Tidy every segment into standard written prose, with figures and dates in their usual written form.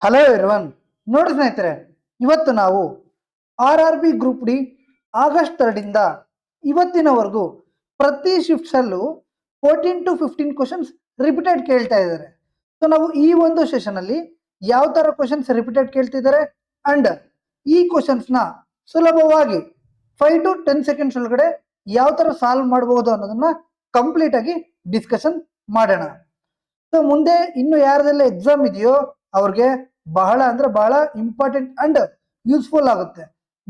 Hello everyone. ನೋಡಿ ಸ್ನೇಹಿತರೆ, ಇವತ್ತು ನಾವು RRB ಗ್ರೂಪ್ ಡಿ ಆಗಸ್ಟ್ 3ರಿಂದ ಇವತ್ತಿನವರೆಗೂ ಪ್ರತಿ ಶಿಫ್ಟ್ಸಲ್ಲೂ 14 to 15 ಕ್ವಶನ್ಸ್ ರಿಪೀಟೆಡ್ ಕೇಳ್ತಾ ಇದ್ದಾರೆ. ಸೊ ನಾವು ಈ ಒಂದು ಸೆಷನಲ್ಲಿ ಯಾವ ಥರ ಕ್ವಶನ್ಸ್ ರಿಪೀಟೆಡ್ ಕೇಳ್ತಿದ್ದಾರೆ ಅಂಡ್ ಈ ಕ್ವಶನ್ಸ್ನ ಸುಲಭವಾಗಿ 5 to 10 ಸೆಕೆಂಡ್ಸ್ ಒಳಗಡೆ ಯಾವ ಥರ ಸಾಲ್ವ್ ಮಾಡಬಹುದು ಅನ್ನೋದನ್ನ ಕಂಪ್ಲೀಟ್ ಆಗಿ ಡಿಸ್ಕಷನ್ ಮಾಡೋಣ. ಸೊ ಮುಂದೆ ಇನ್ನು ಯಾರದೆಲ್ಲ ಎಕ್ಸಾಮ್ ಇದೆಯೋ ಅವ್ರಿಗೆ ಬಹಳ ಅಂದ್ರೆ ಬಹಳ ಇಂಪಾರ್ಟೆಂಟ್ ಅಂಡ್ ಯೂಸ್ಫುಲ್ ಆಗುತ್ತೆ.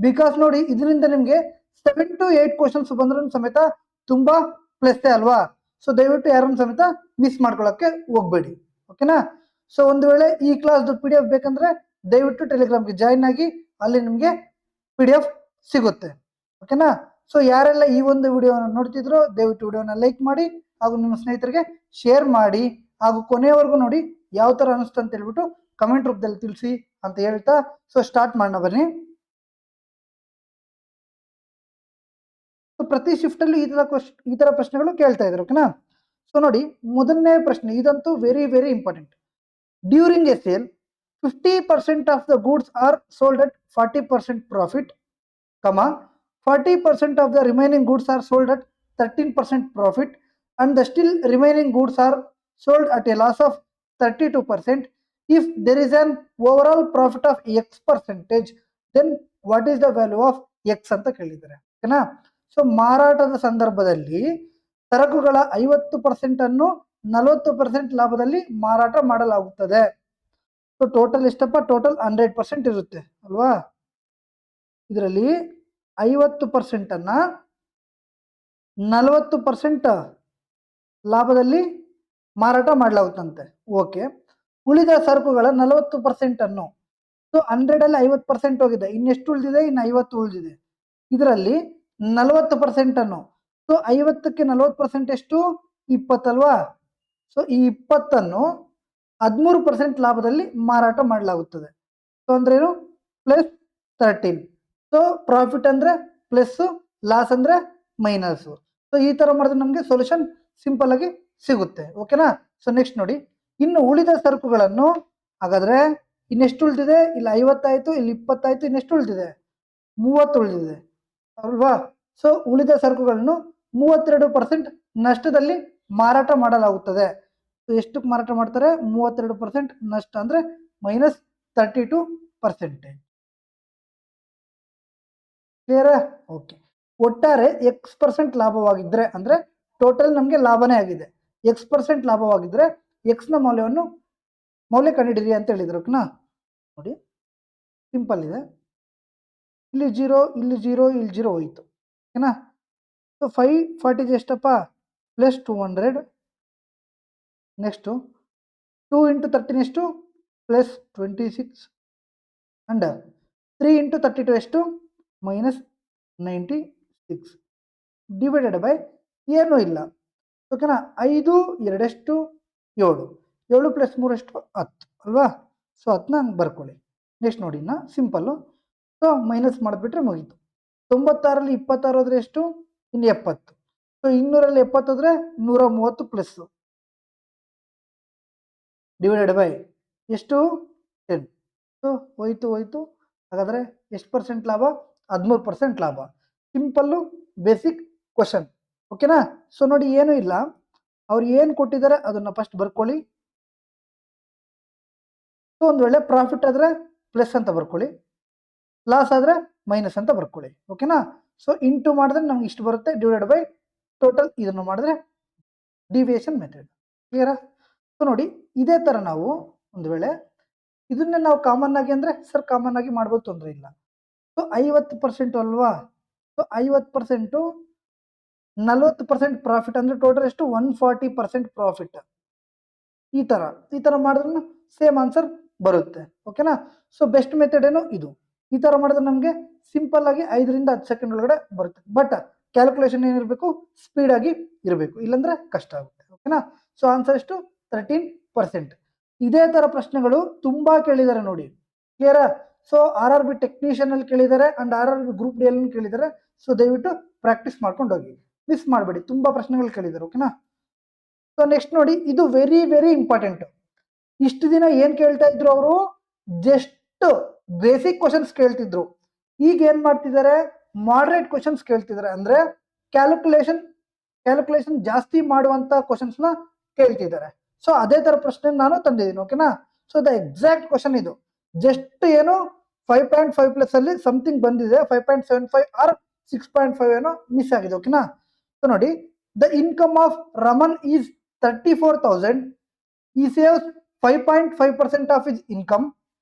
ಬಿಕಾಸ್ ನೋಡಿ, ಇದರಿಂದ ನಿಮಗೆ 7 to 8 ಕ್ವಶನ್ಸ್ ಬಂದ್ರೂ ಸಮೇತ ತುಂಬಾ ಪ್ಲಸ್ ಅಲ್ವಾ. ಸೊ ದಯವಿಟ್ಟು ಯಾರನ್ನು ಸಮೇತ ಮಿಸ್ ಮಾಡ್ಕೊಳ್ಳೋಕೆ ಹೋಗ್ಬೇಡಿ, ಓಕೆನಾ. ಸೊ ಒಂದು ವೇಳೆ ಈ ಕ್ಲಾಸ್ದು PDF ಬೇಕಂದ್ರೆ ದಯವಿಟ್ಟು ಟೆಲಿಗ್ರಾಮ್ಗೆ ಜಾಯಿನ್ ಆಗಿ, ಅಲ್ಲಿ ನಿಮಗೆ PDF ಸಿಗುತ್ತೆ, ಓಕೆನಾ. ಸೊ ಯಾರೆಲ್ಲ ಈ ಒಂದು ವಿಡಿಯೋನ ನೋಡ್ತಿದ್ರೋ ದಯವಿಟ್ಟು ವಿಡಿಯೋನ ಲೈಕ್ ಮಾಡಿ ಹಾಗೂ ನಿಮ್ಮ ಸ್ನೇಹಿತರಿಗೆ ಶೇರ್ ಮಾಡಿ ಹಾಗೂ ಕೊನೆಯವರೆಗೂ ನೋಡಿ ಯಾವ ಥರ ಅನಿಸ್ತು ಅಂತ ಹೇಳ್ಬಿಟ್ಟು ಕಮೆಂಟ್ ರೂಪದಲ್ಲಿ ತಿಳಿಸಿ ಅಂತ ಹೇಳ್ತಾ ಸೊ ಸ್ಟಾರ್ಟ್ ಮಾಡೋಣ ಬನ್ನಿ. ಪ್ರತಿ ಶಿಫ್ಟಲ್ಲಿ ಈ ಥರ ಪ್ರಶ್ನೆಗಳು ಕೇಳ್ತಾ ಇದ್ರು, ಓಕೆನಾ. ಸೊ ನೋಡಿ, ಮೊದಲನೇ ಪ್ರಶ್ನೆ ಇದಂತೂ very very important. During A sale 50% of the goods R sold at 40% profit, 40% of the remaining goods are sold at 13% profit and the still remaining goods are sold at a loss of 32%. If there is an overall profit of X percentage, then what is the value of X ಅಂತ ಕೇಳಿದ್ದಾರೆ, ಓಕೆನಾ. So ಮಾರಾಟದ ಸಂದರ್ಭದಲ್ಲಿ ಸರಕುಗಳ 50% ಅನ್ನು 40% ಲಾಭದಲ್ಲಿ ಮಾರಾಟ ಮಾಡಲಾಗುತ್ತದೆ. ಸೊ ಟೋಟಲ್ ಎಷ್ಟಪ್ಪ? ಟೋಟಲ್ 100% ಇರುತ್ತೆ ಅಲ್ವಾ. ಇದರಲ್ಲಿ 50% ಅನ್ನ 40% ಲಾಭದಲ್ಲಿ ಮಾರಾಟ ಮಾಡಲಾಗುತ್ತಂತೆ. ಓಕೆ, ಉಳಿದ ಸರಕುಗಳ 40% ಅನ್ನು, ಸೊ 100 ಅಲ್ಲಿ 50% ಹೋಗಿದೆ, ಇನ್ನೆಷ್ಟು ಉಳಿದಿದೆ? ಇನ್ನು 50 ಉಳಿದಿದೆ. ಇದರಲ್ಲಿ 40% ಅನ್ನು, ಸೊ 50ಕ್ಕೆ 40% ಎಷ್ಟು? 20 ಅಲ್ವಾ. ಸೊ ಈ 20 13% ಲಾಭದಲ್ಲಿ ಮಾರಾಟ ಮಾಡಲಾಗುತ್ತದೆ. ಸೊ ಅಂದ್ರೇನು? +13. ಸೊ ಪ್ರಾಫಿಟ್ ಅಂದ್ರೆ ಪ್ಲಸ್, ಲಾಸ್ ಅಂದ್ರೆ ಮೈನಸ್. ಸೊ ಈ ತರ ಮಾಡಿದ್ರೆ ನಮಗೆ ಸೊಲ್ಯೂಷನ್ ಸಿಂಪಲ್ ಆಗಿ ಸಿಗುತ್ತೆ, ಓಕೆನಾ. ಸೊ ನೆಕ್ಸ್ಟ್ ನೋಡಿ, ಇನ್ನು ಉಳಿದ ಸರಕುಗಳನ್ನು, ಹಾಗಾದ್ರೆ ಇನ್ನೆಷ್ಟು ಉಳಿದಿದೆ? ಇಲ್ಲಿ 50 ಆಯ್ತು, ಇಲ್ಲಿ 20 ಆಯ್ತು, ಇನ್ನೆಷ್ಟು ಉಳಿದಿದೆ? 30 ಉಳಿದಿದೆ ಅಲ್ವಾ. ಸೊ ಉಳಿದ ಸರಕುಗಳನ್ನು 32% ನಷ್ಟದಲ್ಲಿ ಮಾರಾಟ ಮಾಡಲಾಗುತ್ತದೆ. ಸೊ ಎಷ್ಟಕ್ಕೆ ಮಾರಾಟ ಮಾಡ್ತಾರೆ? 32% ನಷ್ಟ ಅಂದ್ರೆ -32%. ಕ್ಲಿಯರಾ? ಓಕೆ. ಒಟ್ಟಾರೆ X% ಲಾಭವಾಗಿದ್ರೆ, ಅಂದ್ರೆ ಟೋಟಲ್ ನಮಗೆ ಲಾಭನೇ ಆಗಿದೆ, X% ಲಾಭವಾಗಿದ್ರೆ X ನ ಮೌಲ್ಯ ಕಂಡುಹಿಡಿಯಿರಿ ಅಂತ ಹೇಳಿದ್ರು, ಓಕೆನಾ. ನೋಡಿ ಸಿಂಪಲ್ ಇದೆ, ಇಲ್ಲಿ 0, ಇಲ್ಲಿ 0, ಇಲ್ಲಿ 0 ಹೋಯ್ತು, ಓಕೆನಾ. ಸೊ 540 ಎಷ್ಟಪ್ಪ? +200. ನೆಕ್ಸ್ಟು 2 × 13 ಎಷ್ಟು? +26 ಅಂಡ್ 3 × 32 ಎಷ್ಟು? -96 ಡಿವೈಡೆಡ್ ಬೈ ಏನೂ ಇಲ್ಲ, ಓಕೆನಾ. 5 2 ಎಷ್ಟು? 7, 7 + 3 ಎಷ್ಟು? 10 ಅಲ್ವಾ. ಸೊ 10ನ ಹಂಗೆ ಬರ್ಕೊಳ್ಳಿ. ನೆಕ್ಸ್ಟ್ ನೋಡಿ, ಇನ್ನು ಸಿಂಪಲ್ಲು, ಸೊ ಮೈನಸ್ ಮಾಡಿಬಿಟ್ರೆ ಮುಗೀತು. 96ರಲ್ಲಿ 26 ಹೋದ್ರೆ ಎಷ್ಟು? ಇನ್ನು 70. ಸೊ 200ರಲ್ಲಿ 70 ಹೋದ್ರೆ 130 ಪ್ಲಸ್ ಡಿವೈಡೆಡ್ ಬೈ ಎಷ್ಟು? 10. ಸೊ ಹೋಯ್ತು. ಹಾಗಾದರೆ ಎಷ್ಟು ಪರ್ಸೆಂಟ್ ಲಾಭ? 13% ಲಾಭ. ಸಿಂಪಲ್ಲು ಬೇಸಿಕ್ ಕ್ವಶನ್, ಓಕೆನಾ. ಸೊ ನೋಡಿ, ಏನೂ ಇಲ್ಲ, ಅವ್ರು ಏನು ಕೊಟ್ಟಿದ್ದಾರೆ ಅದನ್ನು ಫಸ್ಟ್ ಬರ್ಕೊಳ್ಳಿ. ಸೊ ಒಂದು ವೇಳೆ ಪ್ರಾಫಿಟ್ ಆದರೆ ಪ್ಲಸ್ ಅಂತ ಬರ್ಕೊಳ್ಳಿ, ಲಾಸ್ ಆದರೆ ಮೈನಸ್ ಅಂತ ಬರ್ಕೊಳ್ಳಿ, ಓಕೆನಾ. ಸೊ ಇಂಟು ಮಾಡಿದ್ರೆ ನಮ್ಗೆ ಇಷ್ಟು ಬರುತ್ತೆ, ಡಿವೈಡೆಡ್ ಬೈ ಟೋಟಲ್ ಇದನ್ನು ಮಾಡಿದ್ರೆ ಡಿವಿಯೇಷನ್ ಮೆಥಡ್. ಕ್ಲಿಯರಾ? ಸೊ ನೋಡಿ, ಇದೇ ಥರ ನಾವು ಒಂದು ವೇಳೆ ಇದನ್ನೇ ನಾವು ಕಾಮನ್ ಆಗಿ ಅಂದರೆ ಸರ್ ಕಾಮನ್ ಆಗಿ ಮಾಡ್ಬೋದು, ತೊಂದರೆ ಇಲ್ಲ. ಸೊ 50% ಅಲ್ವಾ. ಸೊ 50% 40% ಪ್ರಾಫಿಟ್ ಅಂದರೆ ಟೋಟಲ್ ಎಷ್ಟು? 140% ಪ್ರಾಫಿಟ್. ಈ ಥರ ಮಾಡಿದ್ರೂ ಸೇಮ್ ಆನ್ಸರ್ ಬರುತ್ತೆ, ಓಕೆನಾ. ಸೊ ಬೆಸ್ಟ್ ಮೆಥಡ್ ಏನು? ಇದು. ಈ ಥರ ಮಾಡಿದ್ರೆ ನಮಗೆ ಸಿಂಪಲ್ ಆಗಿ 5 ರಿಂದ 10 ಸೆಕೆಂಡ್ ಒಳಗಡೆ ಬರುತ್ತೆ. ಬಟ್ ಕ್ಯಾಲ್ಕುಲೇಷನ್ ಏನಿರಬೇಕು? ಸ್ಪೀಡಾಗಿ ಇರಬೇಕು, ಇಲ್ಲಾಂದ್ರೆ ಕಷ್ಟ ಆಗುತ್ತೆ, ಓಕೆನಾ. ಸೊ ಆನ್ಸರ್ ಎಷ್ಟು? 13%. ಇದೇ ಥರ ಪ್ರಶ್ನೆಗಳು ತುಂಬ ಕೇಳಿದ್ದಾರೆ ನೋಡಿ, ಕ್ಲಿಯರಾ. ಸೊ RRB ಟೆಕ್ನಿಷಿಯನ್ ಅಲ್ಲಿ ಕೇಳಿದ್ದಾರೆ ಅಂಡ್ RRB ಗ್ರೂಪ್ ಡಿ ಅಲ್ಲಿ ಕೇಳಿದ್ದಾರೆ. ಸೊ ದಯವಿಟ್ಟು ಪ್ರಾಕ್ಟೀಸ್ ಮಾಡ್ಕೊಂಡು ಹೋಗಿ, ಮಿಸ್ ಮಾಡಬೇಡಿ, ತುಂಬ ಪ್ರಶ್ನೆಗಳು ಕೇಳಿದ್ದಾರೆ, ಓಕೆನಾ. ಸೊ ನೆಕ್ಸ್ಟ್ ನೋಡಿ, ಇದು ವೆರಿ ವೆರಿ ಇಂಪಾರ್ಟೆಂಟ್. ಇಷ್ಟು ದಿನ ಏನು ಕೇಳ್ತಾ ಇದ್ರು ಅವರು? ಜಸ್ಟ್ ಬೇಸಿಕ್ ಕ್ವಶನ್ಸ್ ಕೇಳ್ತಿದ್ರು. ಈಗ ಏನ್ ಮಾಡ್ತಿದ್ದಾರೆ, ಮಾಡರೇಟ್ ಕ್ವಶನ್ಸ್ ಕೇಳ್ತಿದ್ದಾರೆ. ಅಂದ್ರೆ ಕ್ಯಾಲ್ಕುಲೇಷನ್ ಜಾಸ್ತಿ ಮಾಡುವಂತ ಕ್ವಶನ್ಸ್ ನ ಕೇಳ್ತಿದ್ದಾರೆ. ಸೊ ಅದೇ ತರ ಪ್ರಶ್ನೆ ನಾನು ತಂದಿದ್ದೀನಿ. ಓಕೆನಾ. ಸೊ ದ ಎಕ್ಸಾಕ್ಟ್ ಕ್ವಶನ್ ಇದು. ಜಸ್ಟ್ ಏನು 5.5 ಪ್ಲಸ್ ಅಲ್ಲಿ ಸಮಥಿಂಗ್ ಬಂದಿದೆ, 5.75 ಆರ್ 6.5 ಏನೋ ಮಿಸ್ ಆಗಿದೆ. ಓಕೆನಾ. ಸೊ ನೋಡಿ, the income of Raman is 34,000. he saves 5.5% of his income.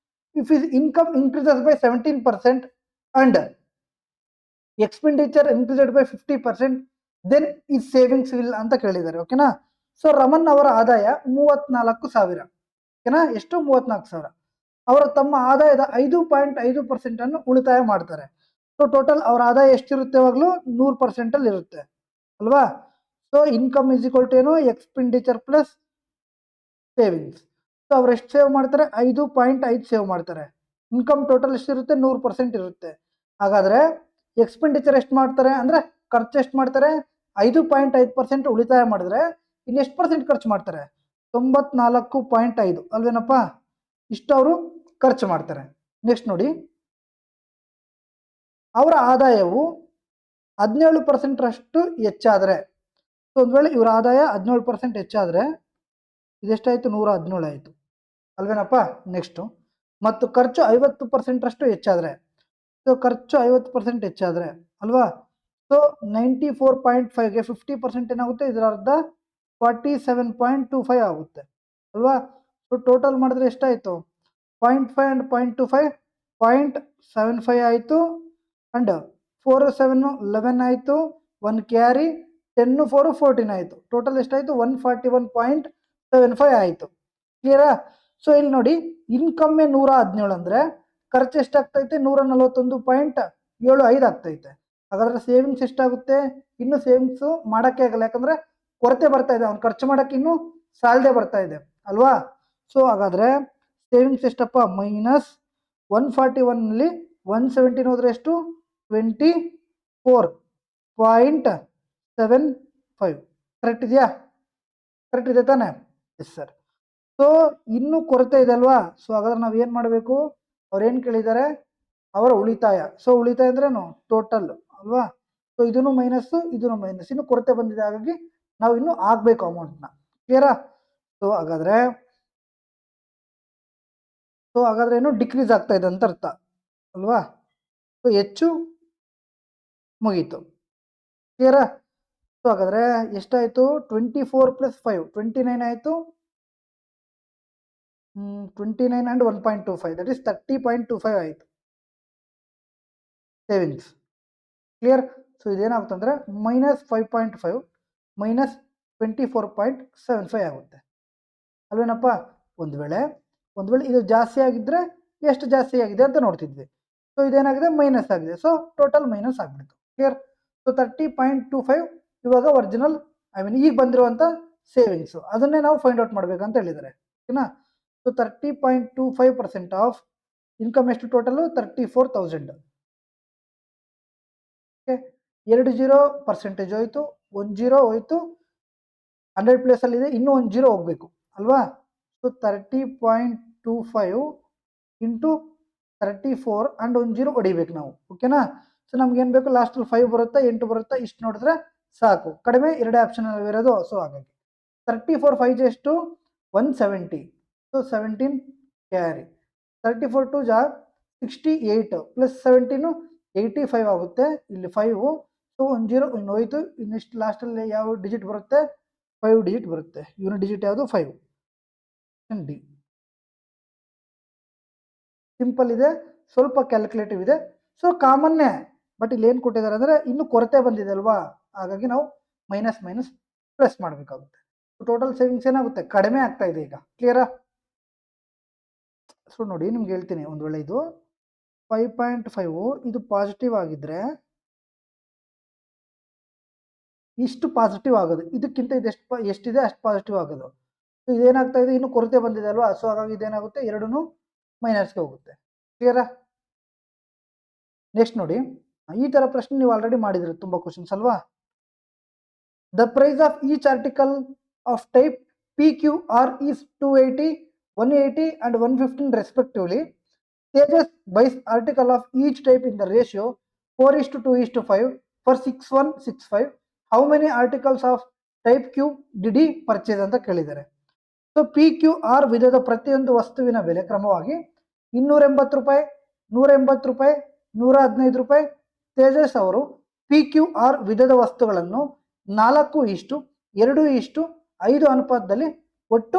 If his income increases by 17% and expenditure increased by 50%, then his savings will ಅಂತ ಕೇಳಿದ್ದಾರೆ. ಓಕೆನಾ. ಸೊ ರಮನ್ ಅವರ ಆದಾಯ 34,000. ಓಕೆನಾ. ಎಷ್ಟು? 34,000. ಅವರು ತಮ್ಮ ಆದಾಯದ 5.5% ಅನ್ನು ಉಳಿತಾಯ ಮಾಡ್ತಾರೆ. ಸೊ ಟೋಟಲ್ ಅವರ ಆದಾಯ ಎಷ್ಟಿರುತ್ತೆ? ಯಾವಾಗಲೂ 100% ಅಲ್ಲಿ ಇರುತ್ತೆ ಅಲ್ವಾ. So income is equal to ಏನು? Expenditure plus savings. ಸೊ ಅವ್ರು ಎಷ್ಟು ಸೇವ್ ಮಾಡ್ತಾರೆ? 5.5 ಸೇವ್ ಮಾಡ್ತಾರೆ. ಇನ್ಕಮ್ ಟೋಟಲ್ ಎಷ್ಟಿರುತ್ತೆ? 100% ಇರುತ್ತೆ. ಹಾಗಾದ್ರೆ ಎಕ್ಸ್ಪೆಂಡಿಚರ್ ಎಷ್ಟು ಮಾಡ್ತಾರೆ ಅಂದ್ರೆ ಖರ್ಚು ಎಷ್ಟು ಮಾಡ್ತಾರೆ? 5.5% ಉಳಿತಾಯ ಮಾಡಿದ್ರೆ ಇನ್ನು ಎಷ್ಟು ಪರ್ಸೆಂಟ್ ಖರ್ಚು ಮಾಡ್ತಾರೆ? 94.5 ಅಲ್ವೇನಪ್ಪ? ಇಷ್ಟು ಅವರು ಖರ್ಚು ಮಾಡ್ತಾರೆ. ನೆಕ್ಸ್ಟ್ ನೋಡಿ, ಅವರ ಆದಾಯವು 17% ಹೆಚ್ಚಾದ್ರೆ, ಒಂದ್ ವೇಳೆ ಇವರ ಆದಾಯ 17% ಹೆಚ್ಚಾದ್ರೆ ಇದೆಷ್ಟಾಯ್ತು? 117 ಆಯ್ತು ಅಲ್ವೇನಪ್ಪ? ನೆಕ್ಸ್ಟ್, ಮತ್ತು ಖರ್ಚು 50% ಹೆಚ್ಚಾದ್ರೆ, ಸೊ ಖರ್ಚು 50% ಹೆಚ್ಚಾದ್ರೆ ಅಲ್ವಾ. ಸೊ 94.5ಗೆ 50% ಏನಾಗುತ್ತೆ? ಇದರ ಅರ್ಧ 47.25 ಆಗುತ್ತೆ ಅಲ್ವಾ. ಸೊ ಟೋಟಲ್ ಮಾಡಿದ್ರೆ ಎಷ್ಟಾಯ್ತು? 0.5 ಅಂಡ್ 0.25 0.75 ಆಯ್ತು. ಅಂಡ್ 4 7 11 ಆಯ್ತು. 1 ಕ್ಯಾರಿ 10 4 14 ಆಯ್ತು. ಟೋಟಲ್ ಎಷ್ಟಾಯ್ತು? 141.75 ಆಯ್ತು. ಕ್ಲಿಯರಾ? ಸೊ ಇಲ್ಲಿ ನೋಡಿ, ಇನ್ಕಮ್ 117 ಅಂದ್ರೆ ಖರ್ಚು ಎಷ್ಟಾಗ್ತೈತೆ? 141.75 ಆಗ್ತೈತೆ. ಹಾಗಾದ್ರೆ ಸೇವಿಂಗ್ಸ್ ಎಷ್ಟಾಗುತ್ತೆ? ಇನ್ನು ಸೇವಿಂಗ್ಸ್ ಮಾಡಕ್ಕೆ ಆಗಲ್ಲ, ಯಾಕಂದ್ರೆ ಕೊರತೆ ಬರ್ತಾ ಇದೆ. ಅವ್ನು ಖರ್ಚು ಮಾಡಕ್ಕೆ ಇನ್ನು ಸಾಲದೆ ಬರ್ತಾ ಇದೆ ಅಲ್ವಾ. ಸೊ ಹಾಗಾದ್ರೆ ಸೇವಿಂಗ್ಸ್ ಎಷ್ಟಪ್ಪ? -141 ಅಲ್ಲಿ 117 ಹೋದ್ರೆ ಎಷ್ಟು? 24.75. ಕರೆಕ್ಟ್ ಇದೆಯಾ? ಕರೆಕ್ಟ್ ಇದೆ ತಾನೆ? Yes sir. ಸೊ ಇನ್ನೂ ಕೊರತೆ ಇದೆ ಅಲ್ವಾ. ಸೊ ಹಾಗಾದ್ರೆ ನಾವ್ ಏನ್ ಮಾಡಬೇಕು? ಅವ್ರು ಏನ್ ಕೇಳಿದ್ದಾರೆ? ಅವರ ಉಳಿತಾಯ. ಸೊ ಉಳಿತಾಯ ಅಂದ್ರೇನು? ಟೋಟಲ್ ಅಲ್ವಾ. ಸೊ ಇದನ್ನು ಮೈನಸ್, ಇದನ್ನು ಮೈನಸ್, ಇನ್ನು ಕೊರತೆ ಬಂದಿದೆ. ಹಾಗಾಗಿ ನಾವು ಇನ್ನು ಆಗ್ಬೇಕು ಅಮೌಂಟ್ನ. ಕ್ಲಿಯರಾ? ಸೊ ಹಾಗಾದ್ರೆ ಏನು? ಡಿಕ್ರೀಸ್ ಆಗ್ತಾ ಇದೆ ಅಂತ ಅರ್ಥ ಅಲ್ವಾ. ಸೊ ಹೆಚ್ಚು ಮುಗೀತು. ಕ್ಲಿಯರಾ? ಸೊ ಹಾಗಾದ್ರೆ ಎಷ್ಟಾಯ್ತು? 24 + 5 29 ಆಯ್ತು. 29 and 1.25 that is 30.25 ಆಯ್ತು ಸೇವಿಂಗ್ಸ್. ಕ್ಲಿಯರ್? ಸೊ ಇದೇನಾಗುತ್ತಂದ್ರೆ -5.5 -24.75 ಆಗುತ್ತೆ ಅಲ್ವೇನಪ್ಪ. ಒಂದು ವೇಳೆ ಇದು ಜಾಸ್ತಿ ಆಗಿದ್ರೆ ಎಷ್ಟು ಜಾಸ್ತಿ ಆಗಿದೆ ಅಂತ ನೋಡ್ತಿದ್ವಿ. ಸೊ ಇದೇನಾಗಿದೆ? ಮೈನಸ್ ಆಗಿದೆ. ಸೊ ಟೋಟಲ್ ಮೈನಸ್ ಆಗ್ಬಿಡ್ತು. ಕ್ಲಿಯರ್? ಸೊ 30.25 ಇವಾಗ ಒರಿಜಿನಲ್, ಈಗ ಬಂದಿರುವಂತ ಸೇವಿಂಗ್ಸ್, ಅದನ್ನೇ ನಾವು ಫೈಂಡ್ ಔಟ್ ಮಾಡ್ಬೇಕಂತ ಹೇಳಿದ್ದಾರೆ. ಓಕೆನಾ. ಸೊ 30.25% ಆಫ್ ಇನ್ಕಮ್ ಎಷ್ಟು? ಟೋಟಲ್ 34,000. ಓಕೆ, 2 0% ಹೋಯ್ತು, 1 0 ಹೋಯ್ತು. 100 ಪ್ಲೇಸ್ ಅಲ್ಲಿ ಇದೆ, ಇನ್ನೂ 1 0 ಹೋಗ್ಬೇಕು ಅಲ್ವಾ. ಸೊ 30.25 ಇಂಟು 34 ಅಂಡ್ 1 0 ಹೊಡಿಬೇಕು ನಾವು. ಓಕೆನಾ. ಸೊ ನಮ್ಗೆ ಏನ್ ಬೇಕು? ಲಾಸ್ಟ್ 5 ಬರುತ್ತಾ 8 ಬರುತ್ತಾ ಇಷ್ಟು ನೋಡಿದ್ರೆ ಸಾಕು. ಕಡಿಮೆ 2 ಆಪ್ಷನ್ ಇರೋದು. ಸೊ ಹಾಗಾಗಿ 34 5 ಎಷ್ಟು? 170. So 17 carry. 34 2 68 ಪ್ಲಸ್ 17 85 ಆಗುತ್ತೆ. ಇಲ್ಲಿ 5. ಸೊ 1 0 ಇನ್ನು ಹೋಯ್ತು. ಇನ್ನಿಷ್ಟು ಲಾಸ್ಟ್ ಅಲ್ಲಿ ಯಾವ ಡಿಜಿಟ್ ಬರುತ್ತೆ? 5 ಡಿಜಿಟ್ ಬರುತ್ತೆ. ಇವನ ಡಿಜಿಟ್ ಯಾವುದು? 5. ಡಿ. ಸಿಂಪಲ್ ಇದೆ, ಸ್ವಲ್ಪ ಕ್ಯಾಲ್ಕುಲೇಟಿವ್ ಇದೆ. ಸೊ ಕಾಮನ್ನೇ, ಬಟ್ ಇಲ್ಲಿ ಏನ್ ಕೊಟ್ಟಿದ್ದಾರೆ ಅಂದ್ರೆ ಇನ್ನು ಕೊರತೆ ಬಂದಿದೆ ಅಲ್ವಾ. ಹಾಗಾಗಿ ನಾವು ಮೈನಸ್ ಪ್ಲಸ್ ಮಾಡಬೇಕಾಗುತ್ತೆ. ಟೋಟಲ್ ಸೇವಿಂಗ್ಸ್ ಏನಾಗುತ್ತೆ? ಕಡಿಮೆ ಆಗ್ತಾ ಇದೆ ಈಗ. ಕ್ಲಿಯರಾ? ಸೊ ನೋಡಿ, ನಿಮ್ಗೆ ಹೇಳ್ತೀನಿ. ಒಂದ್ ವೇಳೆ ಇದು 5.5 ಇದು ಪಾಸಿಟಿವ್ ಆಗಿದ್ರೆ ಇಷ್ಟು ಪಾಸಿಟಿವ್ ಆಗೋದು, ಇದಕ್ಕಿಂತ ಇದೆಷ್ಟು ಎಷ್ಟಿದೆ ಅಷ್ಟು ಪಾಸಿಟಿವ್ ಆಗೋದು. ಸೊ ಇದೇನಾಗ್ತಾ ಇದೆ? ಇನ್ನು ಕೊರತೆ ಬಂದಿದೆ ಅಲ್ವಾ. ಸೊ ಹಾಗಾಗಿ ಇದೇನಾಗುತ್ತೆ? ಎರಡೂ ಮೈನಸ್ಗೆ ಹೋಗುತ್ತೆ. ಕ್ಲಿಯರಾ? ನೆಕ್ಸ್ಟ್ ನೋಡಿ, ಈ ತರ ಪ್ರಶ್ನೆ ನೀವು ಆಲ್ರೆಡಿ ಮಾಡಿದ್ರಿ ತುಂಬಾ ಕ್ವಶನ್ಸ್ ಅಲ್ವಾ. The price of each article of type PQR is 280. 180 and 115 respectively. Tejas buys article of each type in the ratio 4:2:5 for 6165. How many articles of type Q did he purchase ಅಂತ ಕೇಳಿದ್ದಾರೆ. So P Q R ವಿಧದ ಪ್ರತಿಯೊಂದು ವಸ್ತುವಿನ ಬೆಲೆ ಕ್ರಮವಾಗಿ 280 ರೂಪಾಯಿ, 180 ರೂಪಾಯಿ, 115 ರೂಪಾಯಿ. ತೇಜಸ್ ಅವರು ಪಿ ಕ್ಯೂ ಆರ್ ವಿಧದ ವಸ್ತುಗಳನ್ನು 4:2:5 ಅನುಪಾತದಲ್ಲಿ ಒಟ್ಟು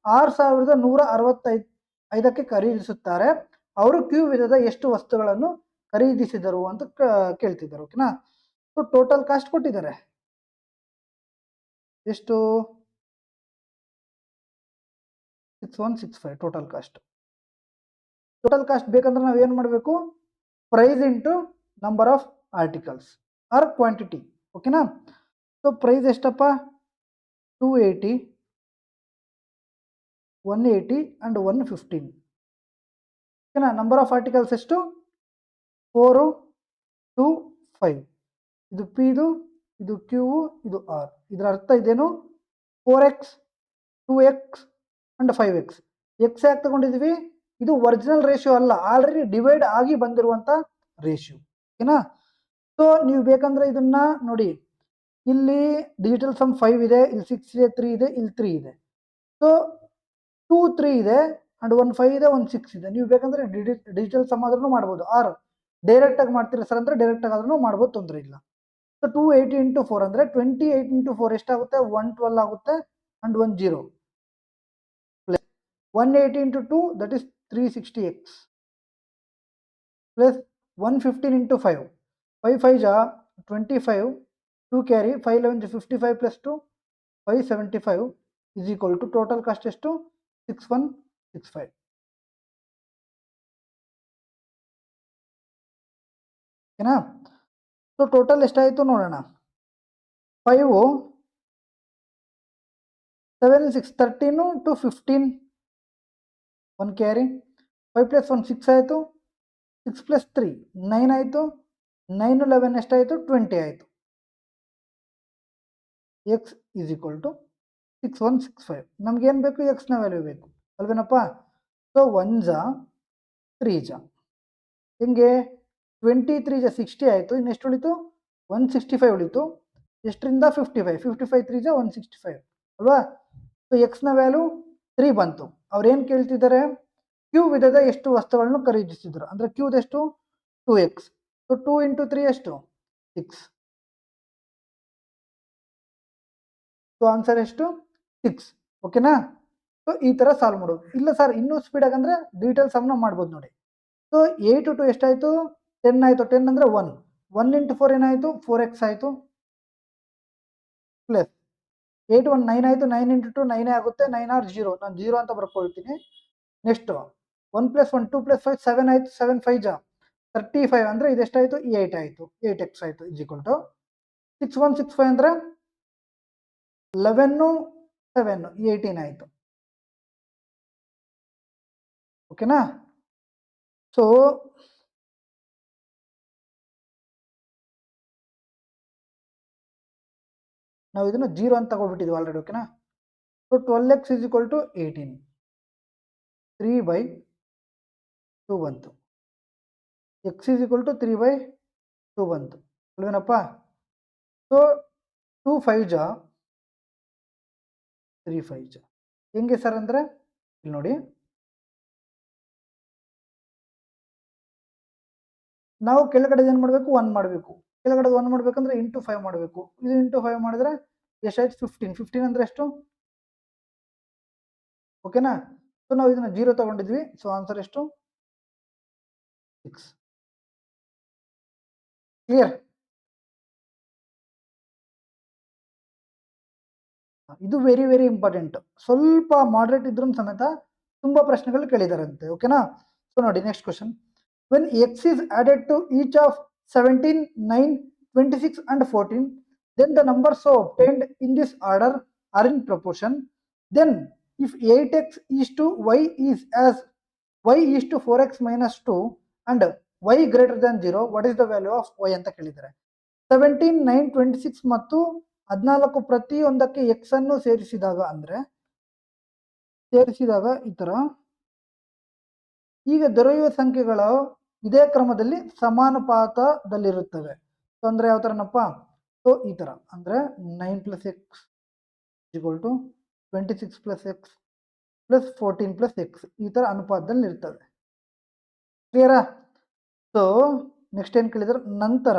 6165ಕ್ಕೆ ಖರೀದಿಸುತ್ತಾರೆ. ಅವರು ಕ್ಯೂ ವಿಧದ ಎಷ್ಟು ವಸ್ತುಗಳನ್ನು ಖರೀದಿಸಿದರು ಅಂತ ಕೇಳ್ತಿದ್ದಾರೆ. ಓಕೆನಾ. ಸೊ ಟೋಟಲ್ ಕಾಸ್ಟ್ ಕೊಟ್ಟಿದ್ದಾರೆ ಎಷ್ಟು, 6165 ಟೋಟಲ್ ಕಾಸ್ಟ್. ಟೋಟಲ್ ಕಾಸ್ಟ್ ಬೇಕಂದ್ರೆ ನಾವು ಏನು ಮಾಡಬೇಕು, price into number of articles or quantity. ಓಕೆನಾ. ಸೊ ಪ್ರೈಸ್ ಎಷ್ಟಪ್ಪ, 280, 180 and 115. ಓಕೆನಾ. ನಂಬರ್ ಆಫ್ ಆರ್ಟಿಕಲ್ಸ್ ಎಷ್ಟು, 4, 2, 5. ಇದು ಪಿ, ಇದು ಕ್ಯೂ, ಇದು ಆರ್. ಇದರ ಅರ್ಥ ಇದೇನು, 4x, 2x and 5x. X ಯಾಕೆ ತಗೊಂಡಿದ್ವಿ, ಇದು ಒರಿಜಿನಲ್ ರೇಷಿಯೋ ಅಲ್ಲ, ಆಲ್ರೆಡಿ ಡಿವೈಡ್ ಆಗಿ ಬಂದಿರುವಂತ ರೇಷಿಯೋ. ಓಕೆನಾ. ಸೊ ನೀವು ಬೇಕಂದ್ರೆ ಇದನ್ನ ನೋಡಿ, ಇಲ್ಲಿ ಡಿಜಿಟಲ್ ಸಮ್ 5 ಇದೆ, ಇಲ್ಲಿ 6 ಇದೆ, 3 ಇದೆ, ಇಲ್ಲಿ 3 ಇದೆ. ಸೊ 2, 3 ಇದೆ ಅಂಡ್ 1 5 ಇದೆ, 1 6 ಇದೆ. ನೀವು ಬೇಕಂದ್ರೆ ಡಿಜಿಟಲ್ ಸಮ್ ಆದ್ರೂ ಮಾಡ್ಬೋದು, ಆರ್ ಡೈರೆಕ್ಟ್ ಆಗಿ ಮಾಡ್ತೀರಾ ಸರ್ ಅಂದ್ರೆ ಡೈರೆಕ್ಟ್ ಆಗಿ ಆದ್ರೂ ಮಾಡ್ಬೋದು, ತೊಂದರೆ ಇಲ್ಲ. ಸೊ 280 into 4 ಅಂದ್ರೆ 28 into 4 ಎಷ್ಟಾಗುತ್ತೆ, 112 ಆಗುತ್ತೆ and 1 0 plus 180 into 2 that is 360x plus 115 into 5, 5 5 ಜಾ 25, 2 carry, 5 11 55 plus 2 575 is equal to total cost ಎಷ್ಟು, 6165. ಓಕೆನಾ. ಸೊ ಟೋಟಲ್ ಎಷ್ಟಾಯಿತು ನೋಡೋಣ. 5 7 6 13 to 15, 1 ಕ್ಯಾರಿ, 5 ಪ್ಲಸ್ 1 6 ಆಯಿತು, 6 ಪ್ಲಸ್ 3 9 ಆಯಿತು, 9 11 ಎಷ್ಟಾಯಿತು, 20 ಆಯಿತು. X is equal to 6165. ನಮ್ಗೇನು ಬೇಕು, ಎಕ್ಸ್ನ ವ್ಯಾಲ್ಯೂ ಬೇಕು ಅಲ್ವೇನಪ್ಪ. ಸೊ 1 ಜಾ 3 ಜಾ ಹಿಂಗೆ 23 ಜಾ 60 ಆಯಿತು, ಇನ್ನು ಎಷ್ಟು ಉಳಿತು, 165 ಉಳಿತು. ಎಷ್ಟರಿಂದ 55, 55 3 ಜಾ 165 ಅಲ್ವಾ. ಸೊ ಎಕ್ಸ್ನ ವ್ಯಾಲ್ಯೂ 3 ಬಂತು. ಅವ್ರು ಏನು ಕೇಳ್ತಿದ್ದಾರೆ, ಕ್ಯೂ ವಿಧದ ಎಷ್ಟು ವಸ್ತುಗಳನ್ನು ಖರೀದಿಸಿದ್ರು ಅಂದರೆ ಕ್ಯೂದೆಷ್ಟು 2x. ಸೊ 2 into 3 ಎಷ್ಟು, 6. ಸೊ ಆನ್ಸರ್ ಎಷ್ಟು, 6. ಓಕೆನಾ. ಸೊ ಈ ಥರ ಸಾಲ್ವ್ ಮಾಡೋದು. ಇಲ್ಲ ಸರ್ ಇನ್ನೂ ಸ್ಪೀಡಾಗಿ ಅಂದರೆ ಡೀಟೇಲ್ ಸಮ್ನ ಮಾಡ್ಬೋದು ನೋಡಿ. ಸೊ 8 to 2 ಎಷ್ಟಾಯಿತು, 10 ಆಯಿತು. 10 ಅಂದರೆ 1 into 4 ಏನಾಯಿತು, 4x ಆಯಿತು ಪ್ಲಸ್ 8 1 9 ಆಯಿತು, 9 into 2 9 ಆಗುತ್ತೆ, 9 ಆರ್ 0, ನಾನು 0 ಅಂತ ಬರ್ಕೊಳ್ತೀನಿ. ನೆಕ್ಸ್ಟು 1 ಪ್ಲಸ್ 1 2 ಪ್ಲಸ್ 5 7 ಆಯಿತು, 7 5 ಜಾ 35 ಅಂದರೆ ಇದೆಷ್ಟಾಯಿತು, 8 ಆಯಿತು, 8x ಆಯಿತು ಇಸ್ ಈಕ್ವಲ್ ಟು 6165 ಅಂದರೆ 11 7 18 ಆಯಿತು. ಓಕೆನಾ. ಸೊ ನಾವು ಇದನ್ನು 0 ಅಂತ ತಗೊಳ್ಬಿಟ್ಟಿದ್ವಿ ಆಲ್ರೆಡಿ. ಓಕೆನಾ. So 12x is equal to 18, 3/2 ಬಂತು. ಎಕ್ಸ್ ಈಸ್ ಈಕ್ವಲ್ ಟು 3/2 ಬಂತು ಅಲ್ವೇನಪ್ಪ. ಸೊ 2 5 ಜಾ 3 5 ಜಾ ಹೆಂಗೆ ಸರ್ ಅಂದರೆ ಇಲ್ಲಿ ನೋಡಿ, ನಾವು ಕೆಳಗಡೆ ಏನು ಮಾಡಬೇಕು, 1 ಮಾಡಬೇಕು. ಕೆಳಗಡೆ 1 ಮಾಡಬೇಕಂದ್ರೆ ಇಂಟು 5 ಮಾಡಬೇಕು. ಇದು ಇಂಟು 5 ಮಾಡಿದ್ರೆ ಎಷ್ಟಾಯ್ತು, 15. 15 ಅಂದರೆ ಎಷ್ಟು, ಓಕೆನಾ. ಸೊ ನಾವು ಇದನ್ನ 0 ತಗೊಂಡಿದ್ವಿ. ಸೊ ಆನ್ಸರ್ ಎಷ್ಟು, 6. ಕ್ಲಿಯರ್. ಇದು ವೆರಿ ವೆರಿ ಇಂಪಾರ್ಟೆಂಟ್. ಸ್ವಲ್ಪ ಮಾಡ್ರೇಟ್ ಇದ್ರೂ ಸಮೇತ ತುಂಬಾ ಪ್ರಶ್ನೆಗಳು ಕೇಳಿದಾರಂತೆ. ಓಕೆನಾ. ಸೊ ನೋಡಿ next question. When x is added to each of 17 9 26 and 14, then the numbers so obtained in this order are in proportion. Then if 8x is to y is as y is to 4x minus 2 and y greater than 0, what is the value of y ಅಂತ ಕೇಳಿದ್ದಾರೆ. 17 9 26 ಮತ್ತು 14 ಪ್ರತಿಯೊಂದಕ್ಕೆ X ಅನ್ನು ಸೇರಿಸಿದಾಗ ಅಂದ್ರೆ ಸೇರಿಸಿದಾಗ ಈ ಥರ ಈಗ ದೊರೆಯುವ ಸಂಖ್ಯೆಗಳು ಇದೇ ಕ್ರಮದಲ್ಲಿ ಸಮಾನುಪಾತದಲ್ಲಿರುತ್ತವೆ. ಸೊ ಅಂದರೆ ಯಾವ ಥರನಪ್ಪ? ಸೊ ಈ ಥರ ಅಂದರೆ 9 + x = 26 + x + 14 + x ಈ ಥರ ಅನುಪಾತದಲ್ಲಿ ಇರ್ತವೆ. ಕ್ಲಿಯರಾ? ಸೊ ನೆಕ್ಸ್ಟ್ ಏನು ಕೇಳಿದ್ರೆ, ನಂತರ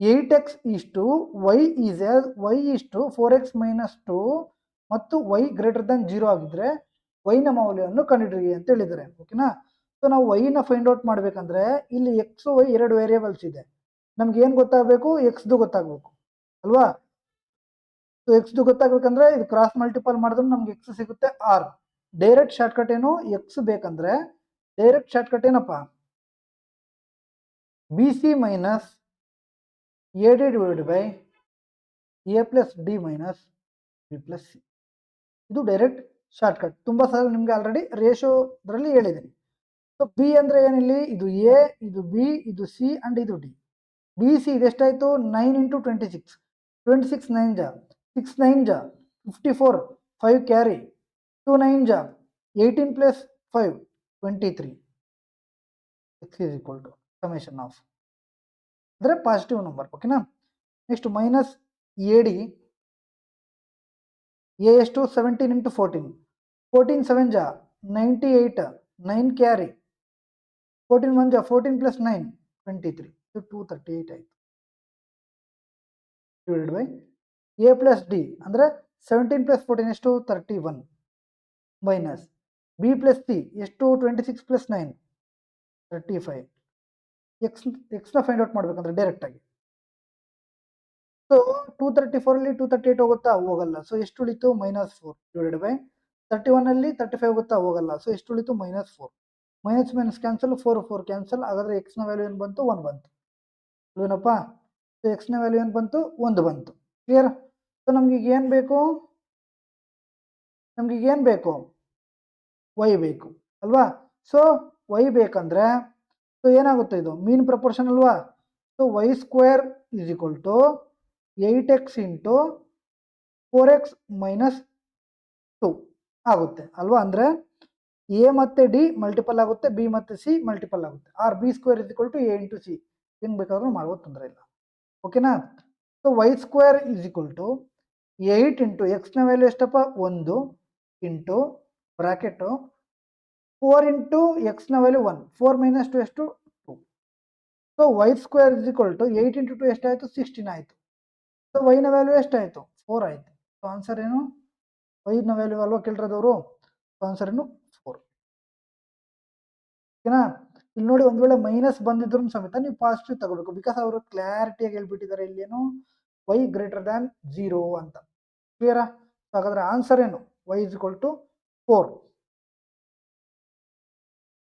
8x = y = 4x - 2 ಮತ್ತು y > 0 ಆಗಿದ್ರೆ y ನ ಮೌಲ್ಯವನ್ನು ಕಂಡುಹಿಡಿಯಿರಿ ಅಂತ ಹೇಳಿದ್ದಾರೆ. ಓಕೆನಾ? ಸೊ ನಾವು y ನ ಫೈಂಡ್ ಔಟ್ ಮಾಡಬೇಕಂದ್ರೆ ಇಲ್ಲಿ x y ಎರಡು ವೇರಿಯೇಬಲ್ಸ್ ಇದೆ. ನಮ್ಗೆ ಏನು ಗೊತ್ತಾಗಬೇಕು? x ಗೊತ್ತಾಗಬೇಕು ಅಲ್ವಾ? ಸೊ x ಗೊತ್ತಾಗಬೇಕಂದ್ರೆ ಇದು ಕ್ರಾಸ್ ಮಲ್ಟಿಪಲ್ ಮಾಡಿದ್ರೆ ನಮ್ಗೆ x ಸಿಗುತ್ತೆ r. ಡೈರೆಕ್ಟ್ ಶಾರ್ಟ್ಕಟ್ ಏನು? x ಬೇಕಂದ್ರೆ ಡೈರೆಕ್ಟ್ ಶಾರ್ಟ್ಕಟ್ ಏನಪ್ಪ? bc - ad / a + d - b + c. ಇದು ಡೈರೆಕ್ಟ್ ಶಾರ್ಟ್ಕಟ್. ತುಂಬ ಸಲ ನಿಮಗೆ ಆಲ್ರೆಡಿ ರೇಷೋದ್ರಲ್ಲಿ ಹೇಳಿದ್ದೀನಿ. ಸೊ ಬಿ ಅಂದರೆ ಏನಿಲ್ಲಿ? ಇದು ಎ, ಇದು ಬಿ, ಇದು ಸಿ ಅಂಡ್ ಇದು ಡಿ. ಬಿ ಸಿ ಇದೆಷ್ಟಾಯಿತು? 9 × 26 26 9 ಜಾ 6 9 ಜಾ 54 5 ಕ್ಯಾರಿ 2 9 ಜಾ 18 + 5 23 x = ಸಮೇಷನ್ ಆಫ್ ಅಂದರೆ ಪಾಸಿಟಿವ್ ನಂಬರ್. ಓಕೆನಾ? Next minus A D A ಎಷ್ಟು? 17 × 14 14 7 ಜಾ 98 9 ಕ್ಯಾರಿ 14 1 ಜಾ 14 + 9 23 238 ಆಯಿತು. Divided by A plus D ಅಂದರೆ 17 + 14 ಎಷ್ಟು? 31 ಮೈನಸ್ ಬಿ ಪ್ಲಸ್ ಸಿ ಎಷ್ಟು? 26 + 9 35. ಎಕ್ಸ್ನ ಫೈಂಡ್ ಔಟ್ ಮಾಡಬೇಕಂದ್ರೆ ಡೈರೆಕ್ಟಾಗಿ. ಸೊ 234 238 ಹೋಗುತ್ತಾ? ಹೋಗಲ್ಲ. ಸೊ ಎಷ್ಟು ಉಳಿತು? -4 ಡಿವೈಡೆಡ್ ಬೈ 31 35 ಹೋಗುತ್ತಾ? ಹೋಗಲ್ಲ. ಸೊ ಎಷ್ಟು ಉಳಿತು? -4. Minus minus cancel, 4 4 cancel. ಹಾಗಾದರೆ ಎಕ್ಸ್ನ ವ್ಯಾಲ್ಯೂ ಏನು ಬಂತು? 1 ಬಂತು. ಏನಪ್ಪ? ಸೊ ಎಕ್ಸ್ನ ವ್ಯಾಲ್ಯೂ ಏನು ಬಂತು? 1 ಬಂತು. ಕ್ಲಿಯರ್? ಸೊ ನಮ್ಗೆ ಏನು ಬೇಕು? y ಬೇಕು ಅಲ್ವಾ? ಸೊ y ಬೇಕಂದ್ರೆ ಸೊ ಏನಾಗುತ್ತೆ? ಇದು ಮೀನ್ ಪ್ರಪೋರ್ಷನ್ ಅಲ್ವಾ? ಸೊ y² = 8x × 4x - 2 ಆಗುತ್ತೆ ಅಲ್ವಾ? ಅಂದರೆ ಎ ಮತ್ತು ಡಿ ಮಲ್ಟಿಪಲ್ ಆಗುತ್ತೆ, ಬಿ ಮತ್ತು ಸಿ ಮಲ್ಟಿಪಲ್ ಆಗುತ್ತೆ. ಆರ್ ಬಿ² = a × c ಹೆಂಗೆ ಬೇಕಾದ್ರೂ ಮಾಡ್ಬೋದು, ತೊಂದರೆ ಇಲ್ಲ. ಓಕೆನಾ? ಸೊ y² = 8 × ಎಕ್ಸ್ನ ವ್ಯಾಲ್ಯೂ ಎಷ್ಟಪ್ಪ? 1 ಇಂಟು ಬ್ರಾಕೆಟು 4 × ಎಕ್ಸ್ನ ವ್ಯಾಲ್ಯೂ 1 4 - 2 ಎಷ್ಟು? 2. ಸೊ y² = 8 × 2 ಎಷ್ಟಾಯಿತು? 16 ಆಯಿತು. ಸೊ ವೈನ ವ್ಯಾಲ್ಯೂ ಎಷ್ಟಾಯಿತು? 4 ಆಯಿತು. ಸೊ ಆನ್ಸರ್ ಏನು? ವೈನ ವ್ಯಾಲ್ಯೂ ಅಲ್ವಾ ಕೇಳಿರೋದವರು? ಸೊ ಆನ್ಸರ್ ಏನು? 4. ಓಕೆನಾ? ಇಲ್ಲಿ ನೋಡಿ, ಒಂದು ವೇಳೆ ಮೈನಸ್ ಬಂದಿದ್ರು ಸಮೇತ ನೀವು ಪಾಸಿಟಿವ್ ತಗೋಬೇಕು. ಬಿಕಾಸ್ ಅವರು ಕ್ಲಾರಿಟಿಯಾಗಿ ಹೇಳ್ಬಿಟ್ಟಿದ್ದಾರೆ ಇಲ್ಲೇನು y > 0 ಅಂತ. ಕ್ಲಿಯರಾ? ಹಾಗಾದರೆ ಆನ್ಸರ್ ಏನು? y = 4.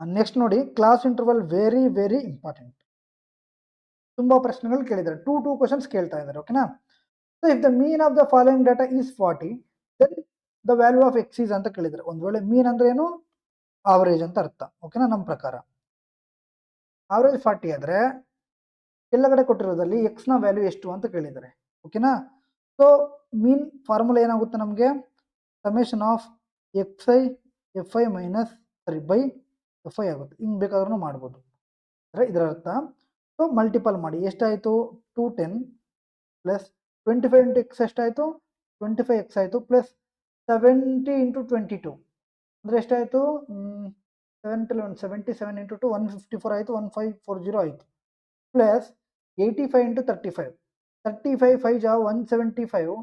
ನೆಕ್ಸ್ಟ್ ನೋಡಿ, class interval very very important. ತುಂಬ ಪ್ರಶ್ನೆಗಳು ಕೇಳಿದ್ದಾರೆ. 2 ಕ್ವಶನ್ಸ್ ಕೇಳ್ತಾ ಇದ್ದಾರೆ. ಓಕೆನಾ? So if the mean of the following data is 40 then the value of x is ಅಂತ ಕೇಳಿದ್ದಾರೆ. ಒಂದು ವೇಳೆ ಮೀನ್ ಅಂದ್ರೆ ಏನು? ಆವರೇಜ್ ಅಂತ ಅರ್ಥ. ಓಕೆನಾ? ನಮ್ಮ ಪ್ರಕಾರ ಆವರೇಜ್ 40 ಆದರೆ ಕೆಳಗಡೆ ಕೊಟ್ಟಿರೋದಲ್ಲಿ ಎಕ್ಸ್ನ ವ್ಯಾಲ್ಯೂ ಎಷ್ಟು ಅಂತ ಕೇಳಿದ್ದಾರೆ. ಓಕೆನಾ? ಸೊ ಮೀನ್ ಫಾರ್ಮುಲಾ ಏನಾಗುತ್ತೆ ನಮಗೆ? Summation of fi by fi ಆಗುತ್ತೆ. ಹಿಂಗೆ ಬೇಕಾದ್ರೂ ಮಾಡ್ಬೋದು. ಅಂದರೆ ಇದರ ಅರ್ಥ, ಸೊ ಮಲ್ಟಿಪಲ್ ಮಾಡಿ ಎಷ್ಟಾಯಿತು? 210 ಪ್ಲಸ್ 25 × x ಎಷ್ಟಾಯಿತು? 25x ಆಯಿತು. ಪ್ಲಸ್ 70 × 22 ಅಂದರೆ ಎಷ್ಟಾಯಿತು? 77 × 2 154 ಆಯಿತು. 1540 ಆಯಿತು. ಪ್ಲಸ್ 85 × 35 35 5 ಜಾ 175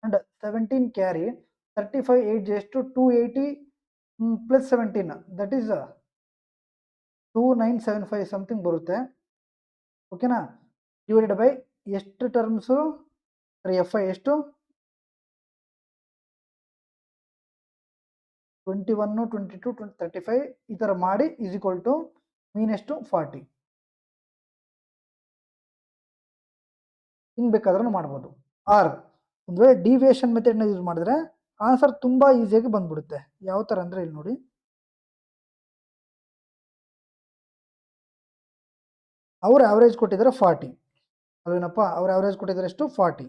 ಅಂಡ್ 17 ಕ್ಯಾರಿ 35 8 ಜಾ ಎಷ್ಟು? 280 ಪ್ಲಸ್ 17 ದಟ್ ಈಸ್ 2975 ಸಮಥಿಂಗ್ ಬರುತ್ತೆ. ಓಕೆನಾ? ಡಿವೈಡೆಡ್ ಬೈ ಎಷ್ಟು ಟರ್ಮ್ಸು? ಎಫ್ ಐ ಎಷ್ಟು? 21 22 35 ಈ ಥರ ಮಾಡಿ ಈಸ್ ಈಕ್ವಲ್ ಟು ಮೀನ್ ಎಷ್ಟು? 40. ಹಿಂಗೆ ಬೇಕಾದ್ರೂ ಮಾಡ್ಬೋದು. ಆರ್ ಒಂದು ವೇಳೆ ಡಿವಿಯೇಷನ್ ಮೆಥಡ್ನ ಯೂಸ್ ಮಾಡಿದ್ರೆ ಆನ್ಸರ್ ತುಂಬ ಈಸಿಯಾಗಿ ಬಂದ್ಬಿಡುತ್ತೆ. ಯಾವ ಥರ ಅಂದರೆ ಇಲ್ಲಿ ನೋಡಿ, ಅವ್ರ ಆವ್ರೇಜ್ ಕೊಟ್ಟಿದ್ದಾರೆ 40 ಅಲ್ವೇನಪ್ಪ? ಅವ್ರ ಆವ್ರೇಜ್ ಕೊಟ್ಟಿದ್ದಾರೆ ಎಷ್ಟು? 40.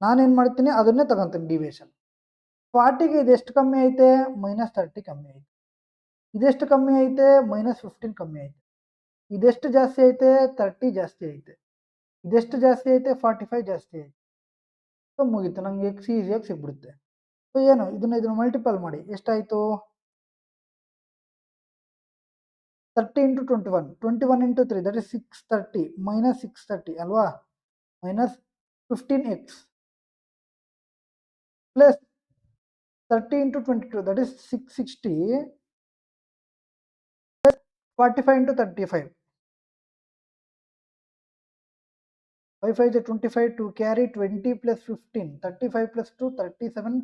ನಾನೇನು ಮಾಡ್ತೀನಿ? ಅದನ್ನೇ ತಗೊತೀನಿ ಡಿವಿಯೇಷನ್. 40ಗೆ ಇದೆಷ್ಟು ಕಮ್ಮಿ ಐತೆ -30 ಕಮ್ಮಿ ಐತೆ, ಇದೆಷ್ಟು ಕಮ್ಮಿ ಐತೆ -15 ಕಮ್ಮಿ ಐತೆ, ಇದೆಷ್ಟು ಜಾಸ್ತಿ ಐತೆ 30 ಜಾಸ್ತಿ ಐತೆ, ಇದೆಷ್ಟು ಜಾಸ್ತಿ ಐತೆ 45 ಜಾಸ್ತಿ ಐತೆ. ಸೊ ಮುಗೀತು, ನಮ್ಗೆ ಎಕ್ಸ್ ಈಸಿಯಾಗಿ ಸಿಗ್ಬಿಡುತ್ತೆ. ಸೊ ಏನು ಇದನ್ನ ಮಲ್ಟಿಪಲ್ ಮಾಡಿ ಎಷ್ಟಾಯಿತು 30 × 21, 21 × 3 ದಟ್ ಇಸ್ 630 -630 ಅಲ್ವಾ, -15x plus 30 × 22 that is 660 plus 45 × 35, 5 5 25, 2 carry 20 plus 15, 35 plus 2 37,